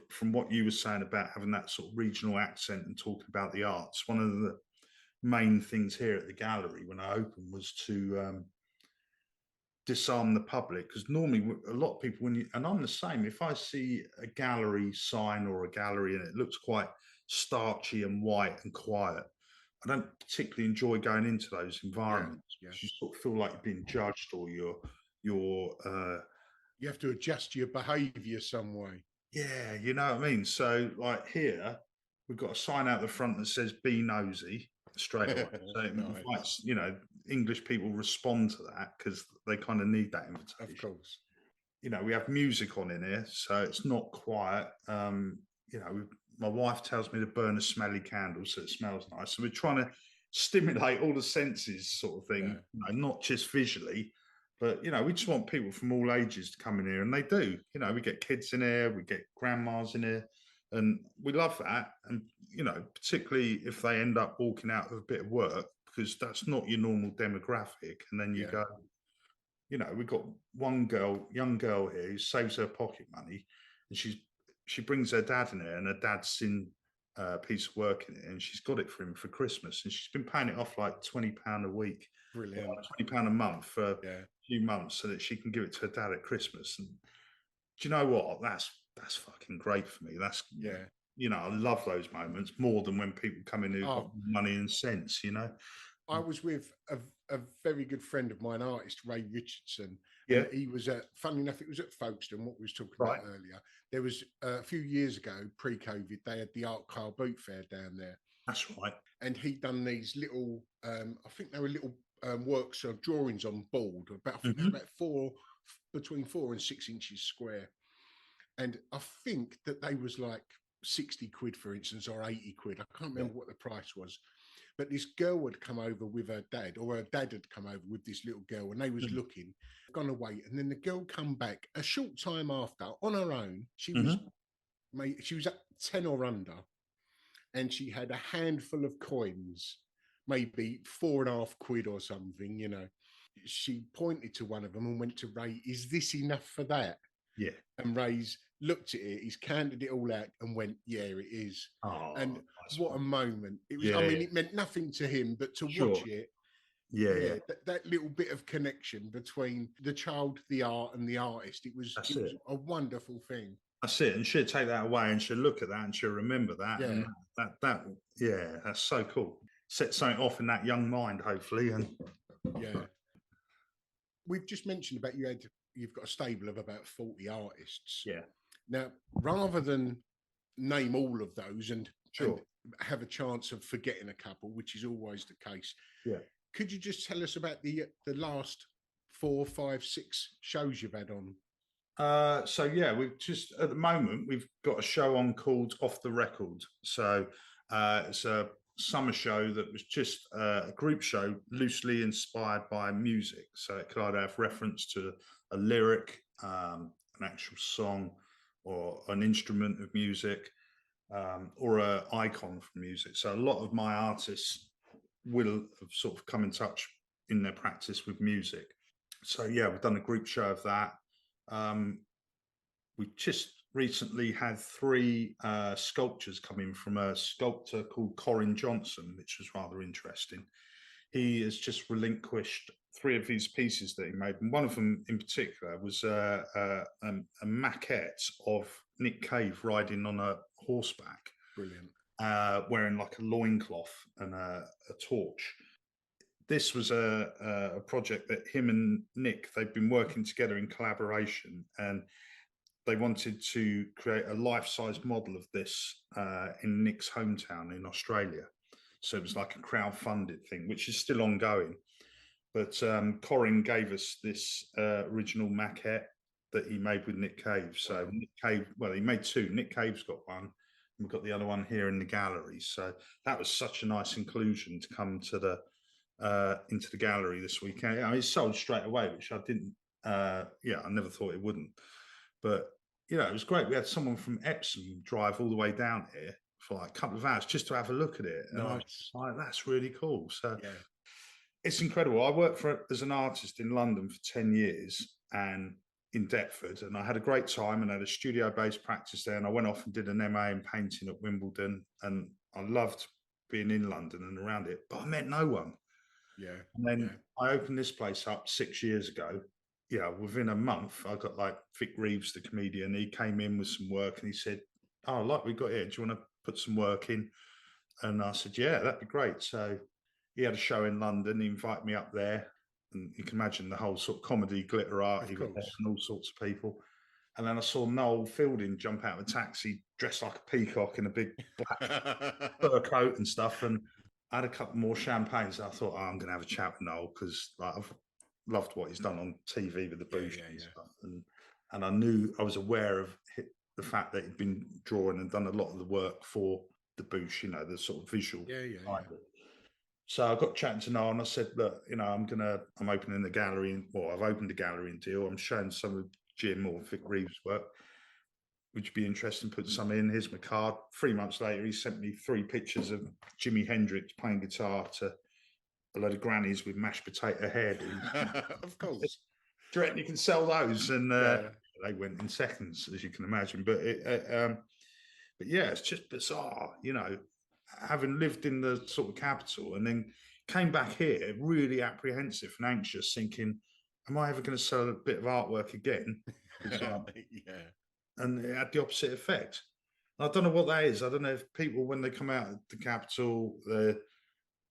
Speaker 5: from what you were saying about having that sort of regional accent and talking about the arts, one of the main things here at the gallery when I opened was to disarm the public, because normally a lot of people, and I'm the same, if I see a gallery sign or a gallery and it looks quite starchy and white and quiet, I don't particularly enjoy going into those environments. You sort of feel like you're being judged, or you
Speaker 1: have to adjust your behavior some way.
Speaker 5: Yeah, you know what I mean? So like here we've got a sign out the front that says "Be nosy" straight away. So it invites, English people respond to that because they kind of need that invitation.
Speaker 1: Of course.
Speaker 5: We have music on in here, so it's not quiet. My wife tells me to burn a smelly candle so it smells nice. So we're trying to stimulate all the senses, sort of thing, not just visually, but we just want people from all ages to come in here, and they do. We get kids in here, we get grandmas in here, and we love that. And particularly if they end up walking out of a bit of work, because that's not your normal demographic. And then you go, we've got one young girl here who saves her pocket money, and she brings her dad in here, and her dad's seen a piece of work in it, and she's got it for him for Christmas, and she's been paying it off like £20 a week.
Speaker 1: Brilliant.
Speaker 5: £20 a month for a few months so that she can give it to her dad at Christmas. And do you know what? That's fucking great for me. That's I love those moments more than when people come in who've got money and sense.
Speaker 1: I was with a very good friend of mine, artist Ray Richardson.
Speaker 5: Yeah,
Speaker 1: he was at, funny enough, it was at Folkestone, what we was talking about earlier. There was a few years ago, pre-COVID, they had the Art Car Boot Fair down there.
Speaker 5: That's right.
Speaker 1: And he'd done these little, I think they were little works or drawings on board, about between 4 and 6 inches square. And I think that they was like 60 quid, for instance, or 80 quid. I can't remember what the price was. But this girl had come over with her dad, or her dad had come over with this little girl, and they was looking, gone away. And then the girl come back a short time after on her own. She was at 10 or under, and she had a handful of coins, maybe 4.5 quid or something, She pointed to one of them and went to Ray, "Is this enough for that?"
Speaker 5: Yeah.
Speaker 1: And Ray's looked at it, he's counted it all out and went, "Yeah, it is." And what a moment. It was, I mean, it meant nothing to him, but to watch it
Speaker 5: Yeah.
Speaker 1: That little bit of connection between the child, the art, and the artist. It was a wonderful thing.
Speaker 5: That's it. And she'll take that away and she'll look at that and she'll remember that.
Speaker 1: Yeah.
Speaker 5: And that's so cool. Set something off in that young mind, hopefully. And
Speaker 1: yeah. We've just mentioned about you've got a stable of about 40 artists.
Speaker 5: Yeah.
Speaker 1: Now, rather than name all of those and
Speaker 5: Sure.
Speaker 1: have a chance of forgetting a couple, which is always the case.
Speaker 5: Yeah.
Speaker 1: Could you just tell us about the last 4, 5, 6 shows you've had on?
Speaker 5: We've just at the moment we've got a show on called Off the Record. So it's a summer show that was just a group show loosely inspired by music. So it could either have reference to a lyric, an actual song, or an instrument of music, or an icon from music. So a lot of my artists will have sort of come in touch in their practice with music. So yeah, we've done a group show of that. We just recently had 3 sculptures come in from a sculptor called Corin Johnson, which was rather interesting. He has just relinquished 3 of his pieces that he made, and one of them in particular was a maquette of Nick Cave riding on a horseback.
Speaker 1: Brilliant.
Speaker 5: Wearing like a loincloth and a torch. This was a project that him and Nick, they've been working together in collaboration, and they wanted to create a life-size model of this in Nick's hometown in Australia. So it was like a crowd-funded thing, which is still ongoing. But Corin gave us this original maquette that he made with Nick Cave. So Nick Cave, well, he made 2. Nick Cave's got one. We've got the other one here in the gallery. So that was such a nice inclusion to come to the into the gallery this weekend. I mean, it sold straight away, which I didn't. I never thought it wouldn't. But it was great. We had someone from Epsom drive all the way down here for like a couple of hours just to have a look at it. And I was like, that's really cool. So it's incredible. I worked as an artist in London for 10 years and in Deptford, and I had a great time and had a studio-based practice there, and I went off and did an MA in painting at Wimbledon, and I loved being in London and around it, but I met no one. And then I opened this place up 6 years ago. Within a month I got like Vic Reeves, the comedian. He came in with some work and he said, "Oh, like we got here, do you want to put some work in?" And I said, "Yeah, that'd be great." So he had a show in London. He invited me up there. And you can imagine the whole sort of comedy, glitter art, and all sorts of people. And then I saw Noel Fielding jump out of a taxi dressed like a peacock in a big black fur coat and stuff. And I had a couple more champagnes. I thought, I'm going to have a chat with Noel because I've loved what he's done on TV with the Boosh and stuff. And I was aware of the fact that he'd been drawing and done a lot of the work for the Boosh, the sort of visual side of it. So I got chatting to Noel and I said, look, I'm opening the gallery, I've opened a gallery in Deal. I'm showing some of Jim or Vic Reeves' work. Would you be interested in putting some in? Here's my card. 3 months later, he sent me 3 pictures of Jimi Hendrix playing guitar to a load of grannies with mashed potato head.
Speaker 1: Of course.
Speaker 5: Do you reckon you can sell those? And they went in seconds, as you can imagine. But it's just bizarre, having lived in the sort of capital and then came back here really apprehensive and anxious, thinking, am I ever going to sell a bit of artwork again? And it had the opposite effect. I don't know what that is. I don't know if people, when they come out of the capital,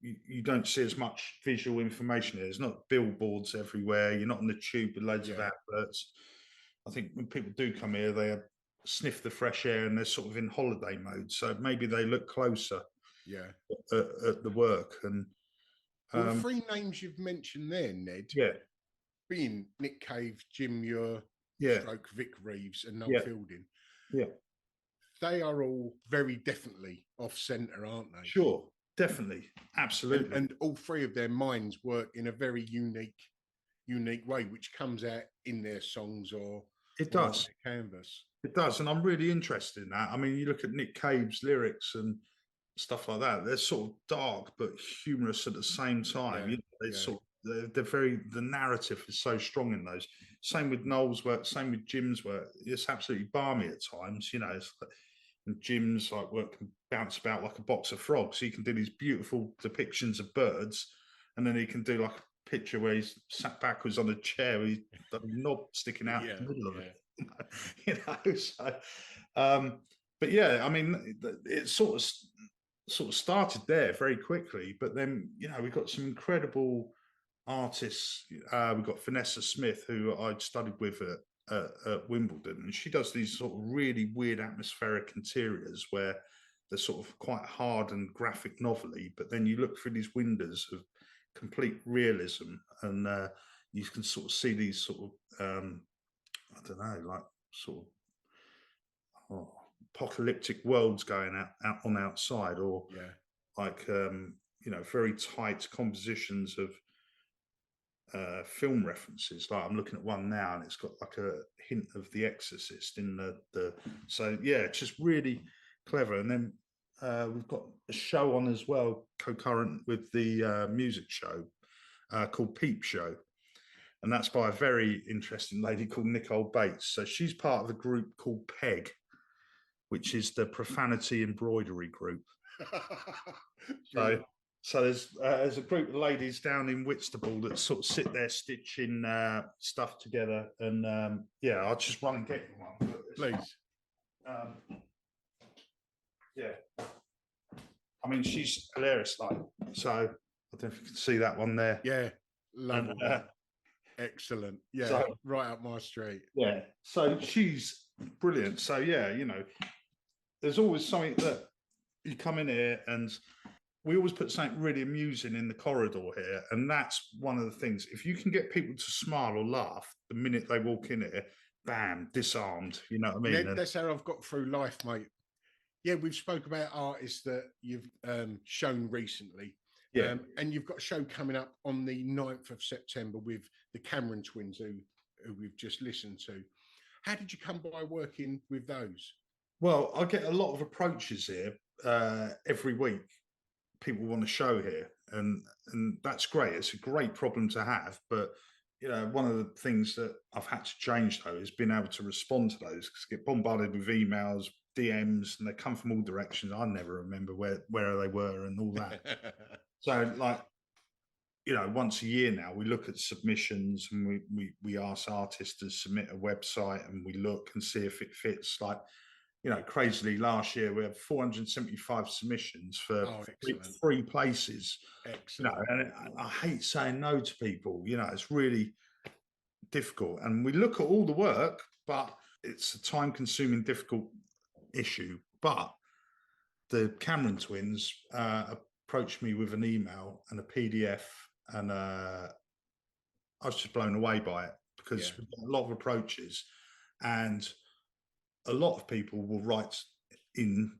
Speaker 5: you don't see as much visual information here. There's not billboards everywhere. You're not on the tube with loads of adverts. I think when people do come here, they sniff the fresh air and they're sort of in holiday mode. So maybe they look closer at the work. And
Speaker 1: the 3 names you've mentioned there, Ned, being Nick Cave, Jim Muir, stroke Vic Reeves and Noel Fielding, they are all very definitely off-centre, aren't they?
Speaker 5: Sure, definitely, absolutely.
Speaker 1: And all 3 of their minds work in a very unique way, which comes out in their songs or on their canvas.
Speaker 5: It does, and I'm really interested in that. I mean, you look at Nick Cave's lyrics and stuff like that; they're sort of dark but humorous at the same time. They're very. The narrative is so strong in those. Same with Noel's work. Same with Jim's work. It's absolutely balmy at times. It's like, and Jim's like work can bounce about like a box of frogs. He can do these beautiful depictions of birds, and then he can do like a picture where he's sat backwards on a chair with a knob sticking out in the middle of it. You know, so but yeah, I mean, it sort of started there very quickly, but then, you know, we've got some incredible artists. We've got Vanessa Smith, who I'd studied with at Wimbledon, and she does these sort of really weird atmospheric interiors where they're sort of quite hard and graphic novelty, but then you look through these windows of complete realism, and you can sort of see these sort of I don't know, like sort of apocalyptic worlds going out on outside, or like you know, very tight compositions of film references. Like I'm looking at one now, and it's got like a hint of The Exorcist in the so yeah, it's just really clever. And then we've got a show on as well, concurrent with the music show, called Peep Show, and that's by a very interesting lady called Nicole Bates. So she's part of a group called PEG, which is the Profanity Embroidery Group. So there's a group of ladies down in Whitstable that sort of sit there stitching stuff together, and yeah, I'll just run and get you one,
Speaker 1: please.
Speaker 5: Yeah, I mean, she's hilarious. Like, so I don't know if you can see that one there.
Speaker 1: Yeah, love it. Excellent. Yeah, so, right up my street.
Speaker 5: Yeah, so she's brilliant. So yeah, you know, there's always something that you come in here, and we always put something really amusing in the corridor here, and that's one of the things. If you can get people to smile or laugh the minute they walk in here, bam, disarmed. You know what I mean?
Speaker 1: That's how I've got through life, mate. Yeah, we've spoke about artists that you've shown recently.
Speaker 5: Yeah.
Speaker 1: And you've got a show coming up on the 9th of September with the Cameron twins, who we've just listened to. How did you come by working with those?
Speaker 5: Well, I get a lot of approaches here every week. People want to show here, and that's great. It's a great problem to have. But, you know, one of the things that I've had to change, though, is being able to respond to those, because I get bombarded with emails, DMs, and they come from all directions. I never remember where they were and all that. So, like, you know, once a year now, we look at submissions, and we ask artists to submit a website, and we look and see if it fits. Like, you know, crazily, last year we had 475 submissions for 3 places.
Speaker 1: Excellent.
Speaker 5: You know, and I hate saying no to people. You know, it's really difficult. And we look at all the work, but it's a time-consuming, difficult issue. But the Cameron twins approached me with an email and a PDF, and I was just blown away by it, because we've got a lot of approaches, and a lot of people will write in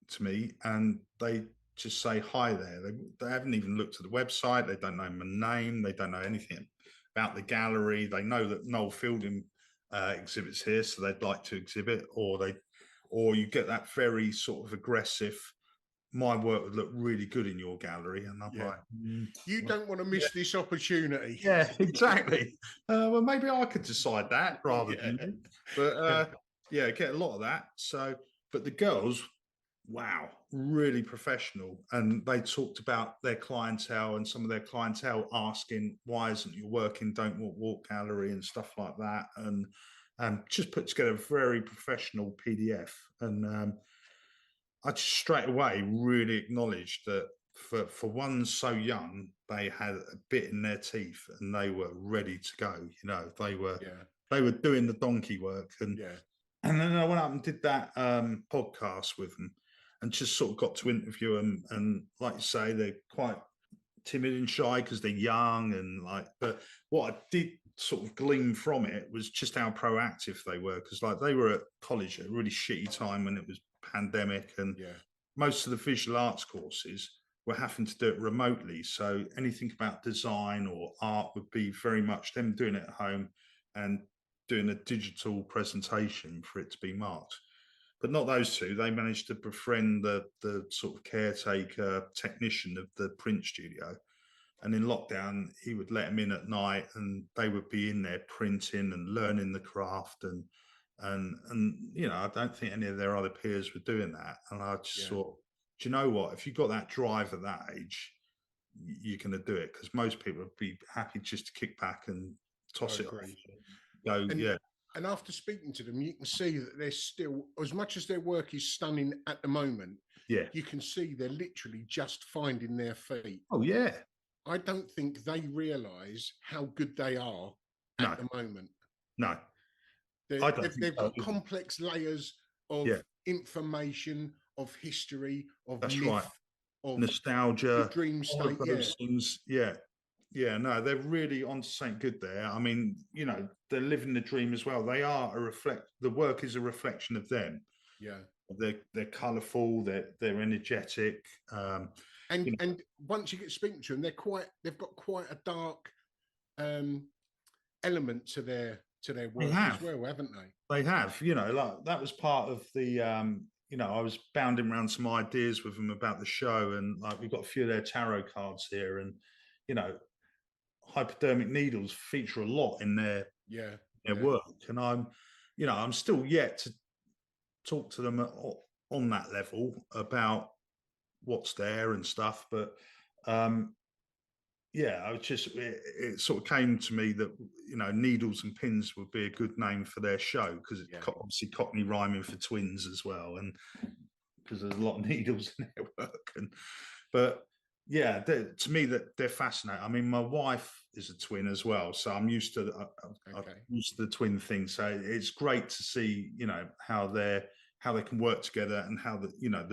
Speaker 5: to me and they just say hi there. They haven't even looked at the website. They don't know my name. They don't know anything about the gallery. They know that Noel Fielding exhibits here, so they'd like to exhibit, or you get that very sort of aggressive, my work would look really good in your gallery, and I'm like,
Speaker 1: you don't want to miss this opportunity.
Speaker 5: Yeah, exactly. Well, maybe I could decide that rather than you. But yeah, get a lot of that. So, but the girls, wow, really professional. And they talked about their clientele, and some of their clientele asking, why isn't your work in Don't Wakk Walk Gallery and stuff like that? And just put together a very professional PDF. And I just straight away really acknowledged that for one so young, they had a bit in their teeth and they were ready to go. You know, they were doing the donkey work. And then I went up and did that podcast with them, and just sort of got to interview them. And like you say, they're quite timid and shy because they're young, and like. But what I did sort of glean from it was just how proactive they were, because like they were at college at a really shitty time when it was pandemic, and most of the visual arts courses were having to do it remotely. So anything about design or art would be very much them doing it at home and doing a digital presentation for it to be marked. But not those two. They managed to befriend the sort of caretaker technician of the print studio, and in lockdown he would let them in at night, and they would be in there printing and learning the craft, and you know, I don't think any of their other peers were doing that. And I just thought, do you know what, if you've got that drive at that age, you're going to do it, because most people would be happy just to kick back and toss it off. Go,
Speaker 1: and, and after speaking to them, you can see that they're still, as much as their work is stunning at the moment, you can see they're literally just finding their feet.
Speaker 5: Oh yeah.
Speaker 1: I don't think they realise how good they are at the moment.
Speaker 5: No.
Speaker 1: They've got complex layers of information, of history, of myth, of
Speaker 5: nostalgia,
Speaker 1: dream state.
Speaker 5: Those things. Yeah, no, they're really on something good there. I mean, you know, they're living the dream as well. They are the work is a reflection of them.
Speaker 1: Yeah.
Speaker 5: They're colourful, they're energetic.
Speaker 1: And once you get speaking to them, they've got quite a dark element to their work as well, haven't they?
Speaker 5: They have, you know, like that was part of the you know, I was bounding around some ideas with them about the show, and like we've got a few of their tarot cards here, and you know, hypodermic needles feature a lot in their work, and I'm still yet to talk to them on that level about what's there and stuff, but I was just it sort of came to me that, you know, needles and pins would be a good name for their show, because it's obviously Cockney rhyming for twins as well, and because there's a lot of needles in their work. But yeah, to me that they're fascinating. I mean, my wife is a twin as well, so I'm used to I'm used to the twin thing. So it's great to see, you know, how they can work together, and how you know,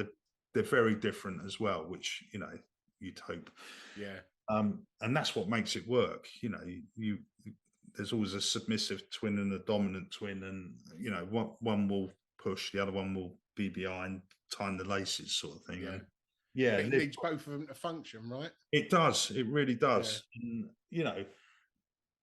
Speaker 5: they're very different as well, which, you know, you'd hope.
Speaker 1: Yeah.
Speaker 5: And that's what makes it work. You know, there's always a submissive twin and a dominant twin, and you know, one will push, the other one will be behind, tying the laces, sort of thing.
Speaker 1: Yeah, it needs both of them to function, right?
Speaker 5: It does. It really does. And, you know,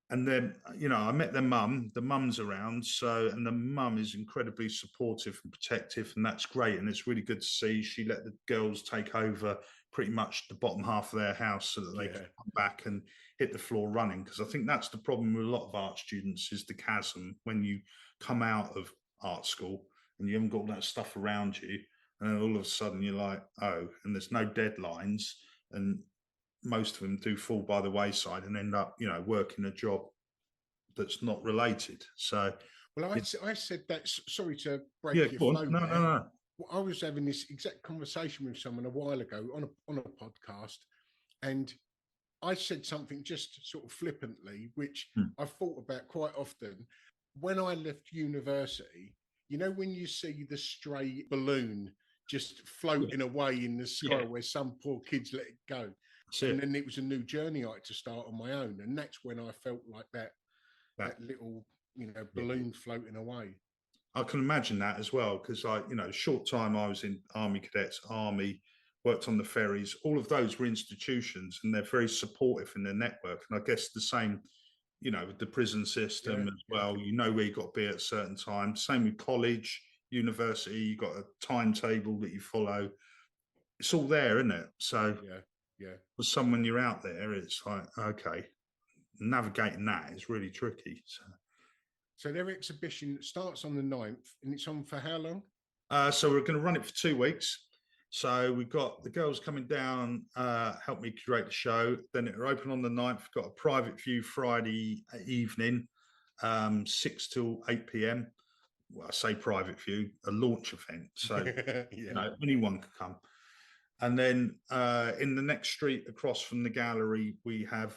Speaker 5: and then, you know, I met their mum. The mum's around, and the mum is incredibly supportive and protective, and that's great. And it's really good to see. She let the girls take over pretty much the bottom half of their house, so that they can come back and hit the floor running. Because I think that's the problem with a lot of art students, is the chasm when you come out of art school and you haven't got all that stuff around you, and then all of a sudden you're like, oh, and there's no deadlines, and most of them do fall by the wayside and end up, you know, working a job that's not related. So,
Speaker 1: well, I said that. Sorry to break your flow.
Speaker 5: No.
Speaker 1: I was having this exact conversation with someone a while ago on a podcast, and I said something just sort of flippantly, which I've thought about quite often. When I left university, you know, when you see the stray balloon just floating away in the sky, where some poor kids let it go. And then it was a new journey I had to start on my own. And that's when I felt like that little, you know, balloon floating away.
Speaker 5: I can imagine that as well, because you know, short time I was in Army Cadets, Army, worked on the ferries. All of those were institutions, and they're very supportive in their network. And I guess the same, you know, with the prison system as well. You know where you've got to be at a certain time. Same with college, university. You've got a timetable that you follow. It's all there, isn't it? So for someone you're out there, it's like, okay, navigating that is really tricky.
Speaker 1: So their exhibition starts on the 9th, and it's on for how long?
Speaker 5: So we're going to run it for 2 weeks. So we've got the girls coming down, help me curate the show. Then it'll open on the 9th. We've got a private view Friday evening, 6 till 8 p.m. Well, I say private view, a launch event. So you know, anyone could come. And then in the next street across from the gallery, we have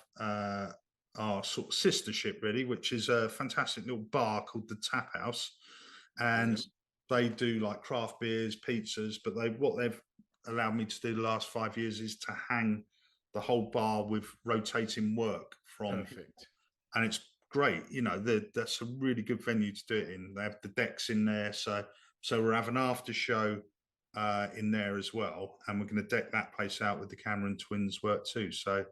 Speaker 5: our sort of sistership, really, which is a fantastic little bar called the Tap House. And they do like craft beers, pizzas, but what they've allowed me to do the last 5 years is to hang the whole bar with rotating work from. Perfect. And it's great. You know, that's a really good venue to do it in. They have the decks in there. So we're having an after show in there as well, and we're going to deck that place out with the Cameron twins work too. So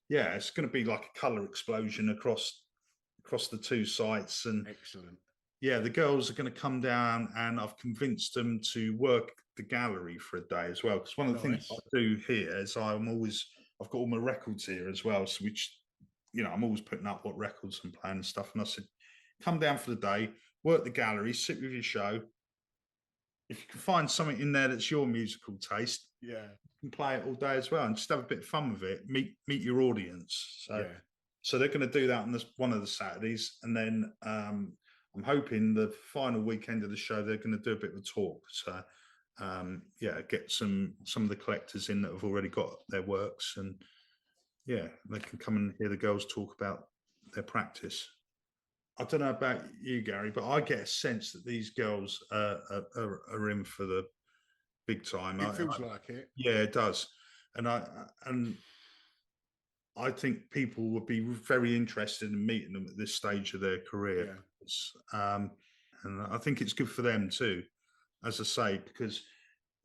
Speaker 5: yeah, it's going to be like a color explosion across the two sites. And
Speaker 1: excellent. Yeah,
Speaker 5: the girls are going to come down, and I've convinced them to work the gallery for a day as well, because one of the things I do here is I've got all my records here as well, so which, you know, I'm always putting up what records I'm playing and stuff. And I said, come down for the day, work the gallery, sit with your show, if you can find something in there that's your musical taste,
Speaker 1: Yeah.
Speaker 5: you can play it all day as well and just have a bit of fun with it. Meet your audience. So,
Speaker 1: Yeah.
Speaker 5: so they're going to do that on one of the Saturdays, and then I'm hoping the final weekend of the show they're going to do a bit of a talk. So, get some of the collectors in that have already got their works, and yeah, they can come and hear the girls talk about their practice. I don't know about you, Gary, but I get a sense that these girls are in for the big time.
Speaker 1: It feels like it.
Speaker 5: Yeah, it does, and I think people would be very interested in meeting them at this stage of their career.
Speaker 1: Yeah.
Speaker 5: And I think it's good for them too, as I say, because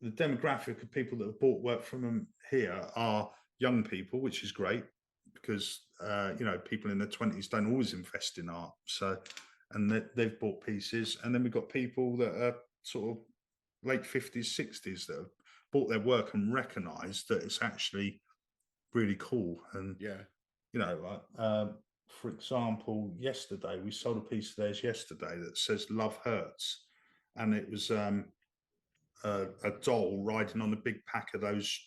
Speaker 5: the demographic of people that have bought work from them here are young people, which is great because people in their 20s don't always invest in art. So, and they've bought pieces, and then we've got people that are sort of late 50s, 60s that have bought their work and recognised that it's actually really cool. And for example, yesterday we sold a piece of theirs that says "Love Hurts," and it was a doll riding on a big pack of those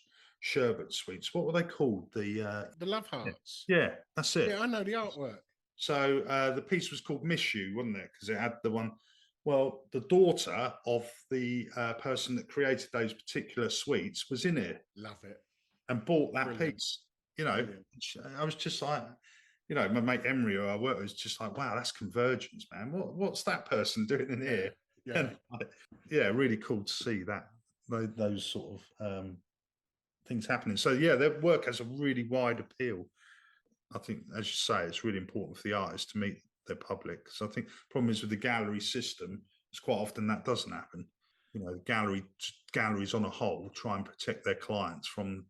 Speaker 5: sherbet sweets. What were they called? The
Speaker 1: Love Hearts.
Speaker 5: Yeah, that's it.
Speaker 1: Yeah, I know the artwork.
Speaker 5: So the piece was called "Miss You," wasn't it? Because it had the one. Well, the daughter of the person that created those particular sweets was in it.
Speaker 1: Love it.
Speaker 5: And bought that
Speaker 1: Brilliant.
Speaker 5: Piece. I was just like, my mate Emery, who I work with, was just like, wow, that's convergence, man. What's that person doing in here?
Speaker 1: Yeah.
Speaker 5: And, really cool to see that those sort of things happening. So their work has a really wide appeal. I think, as you say, it's really important for the artists to meet their public. So I think the problem is with the gallery system, it's quite often that doesn't happen. Galleries on a whole try and protect their clients from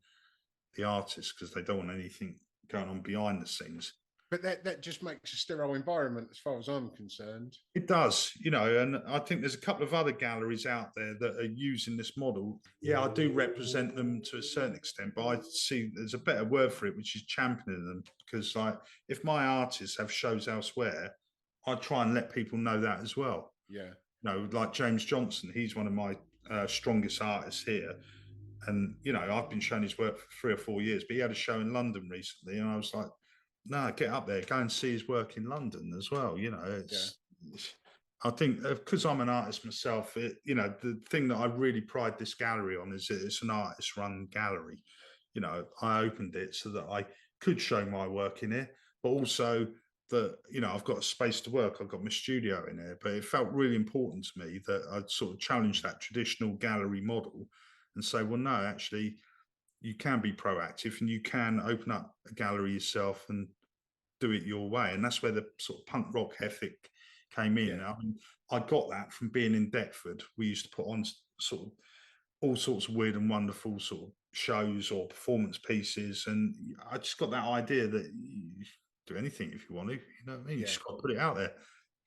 Speaker 5: the artists because they don't want anything going on behind the scenes.
Speaker 1: But that just makes a sterile environment as far as I'm concerned.
Speaker 5: It does, and I think there's a couple of other galleries out there that are using this model. Yeah, I do represent them to a certain extent, but I see there's a better word for it, which is championing them. Because if my artists have shows elsewhere, I try and let people know that as well.
Speaker 1: Yeah.
Speaker 5: Like James Johnson, he's one of my strongest artists here. And, I've been showing his work for 3 or 4 years, but he had a show in London recently. And I was like, no, get up there, go and see his work in London as well. I think because I'm an artist myself, the thing that I really pride this gallery on is that it's an artist run gallery. I opened it so that I could show my work in here, but also that, I've got a space to work. I've got my studio in here, but it felt really important to me that I'd sort of challenge that traditional gallery model and say, well, no, actually, you can be proactive and you can open up a gallery yourself and do it your way. And that's where the sort of punk rock ethic came in.
Speaker 1: Yeah.
Speaker 5: I got that from being in Deptford. We used to put on sort of all sorts of weird and wonderful sort of shows or performance pieces. And I just got that idea that you do anything if you want to, you know what I mean? You just got to put it out there.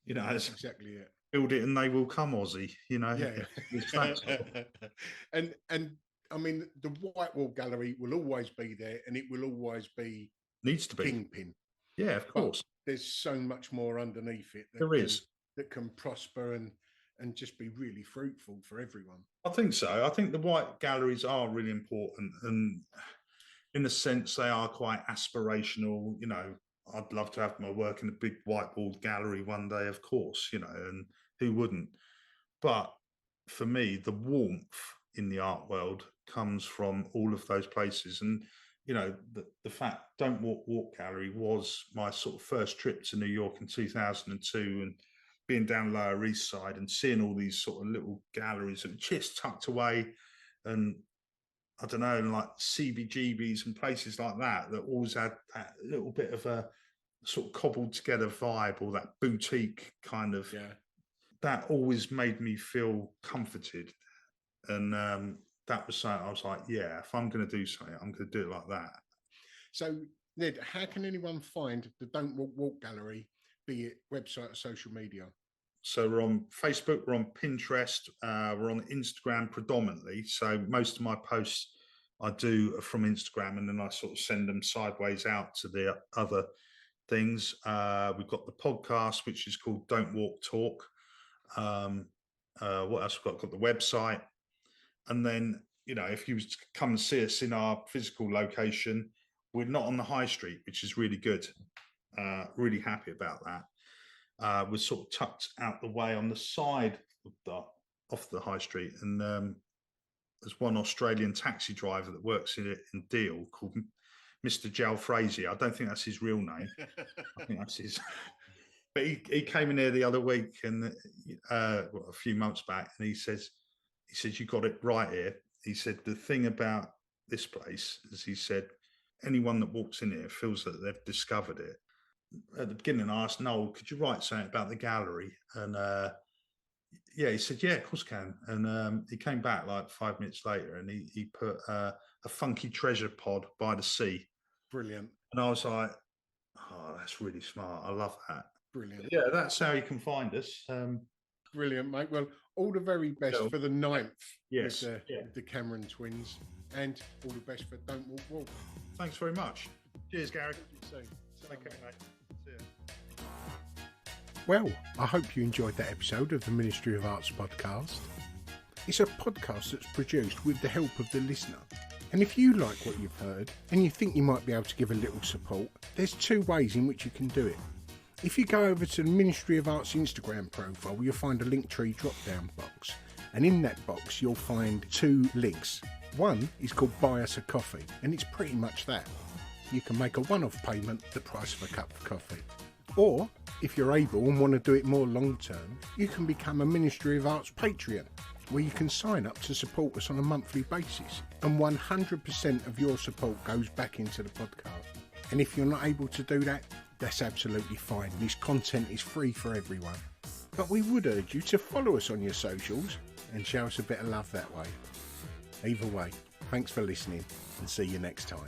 Speaker 1: That's exactly it.
Speaker 5: Build it and they will come, Aussie,
Speaker 1: Yeah. and I mean, the White Wall Gallery will always be there, and it will always be
Speaker 5: needs to be
Speaker 1: kingpin.
Speaker 5: Yeah, of course.
Speaker 1: But there's so much more underneath it. That can prosper and just be really fruitful for everyone.
Speaker 5: I think so. I think the white galleries are really important, and in a sense, they are quite aspirational. I'd love to have my work in a big whiteboard gallery one day, of course, and who wouldn't? But for me, the warmth in the art world comes from all of those places. And, the fact Don't Wakk Walk Gallery was my sort of first trip to New York in 2002, and being down Lower East Side and seeing all these sort of little galleries that are just tucked away, and I don't know, like CBGBs and places like that always had that little bit of a sort of cobbled together vibe, or that boutique kind of, that always made me feel comforted. And that was something I was like, yeah, if I'm going to do something, I'm going to do it like that.
Speaker 1: So, Ned, how can anyone find the Don't Wakk Walk Gallery, be it website or social media?
Speaker 5: So we're on Facebook, we're on Pinterest, we're on Instagram predominantly. So most of my posts I do are from Instagram, and then I sort of send them sideways out to the other things. We've got the podcast, which is called Don't Wakk Talk. What else we've got? Got the website. And then, you know, if you was to come and see us in our physical location, we're not on the high street, which is really good. Really happy about that. We're sort of tucked out the way on the side of the high street. And there's one Australian taxi driver that works in Deal called Mr. Jalfrezi. I don't think that's his real name. I think that's his. But he came in here the other week and a few months back, and he says, you got it right here. He said, the thing about this place is, he said, anyone that walks in here feels that they've discovered it. At the beginning, I asked Noel, could you write something about the gallery? And yeah, he said, yeah, of course I can. And he came back like 5 minutes later, and he put a funky treasure pod by the sea.
Speaker 1: Brilliant.
Speaker 5: And I was like, oh, that's really smart. I love that.
Speaker 1: Brilliant.
Speaker 5: Yeah, that's how you can find us.
Speaker 1: Brilliant, mate. Well, all the very best for the 9th
Speaker 5: yes,
Speaker 1: with the Cameron twins, and all the best for Don't Wakk Walk.
Speaker 5: Thanks very much. Cheers, Gary.
Speaker 1: See
Speaker 5: Okay, mate. See ya.
Speaker 1: Well, I hope you enjoyed that episode of the Ministry of Arts podcast. It's a podcast that's produced with the help of the listener. And if you like what you've heard and you think you might be able to give a little support, there's 2 ways in which you can do it. If you go over to the Ministry of Arts Instagram profile, you'll find a Linktree drop-down box. And in that box, you'll find 2 links. One is called Buy Us a Coffee, and it's pretty much that. You can make a one-off payment, the price of a cup of coffee. Or, if you're able and want to do it more long-term, you can become a Ministry of Arts Patreon, where you can sign up to support us on a monthly basis. And 100% of your support goes back into the podcast. And if you're not able to do that, that's absolutely fine. This content is free for everyone. But we would urge you to follow us on your socials and show us a bit of love that way. Either way, thanks for listening and see you next time.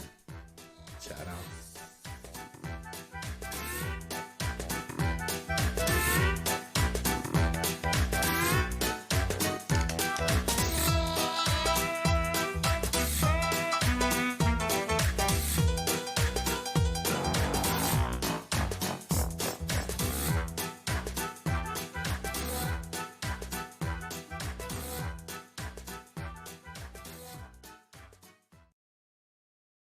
Speaker 1: Ta-da.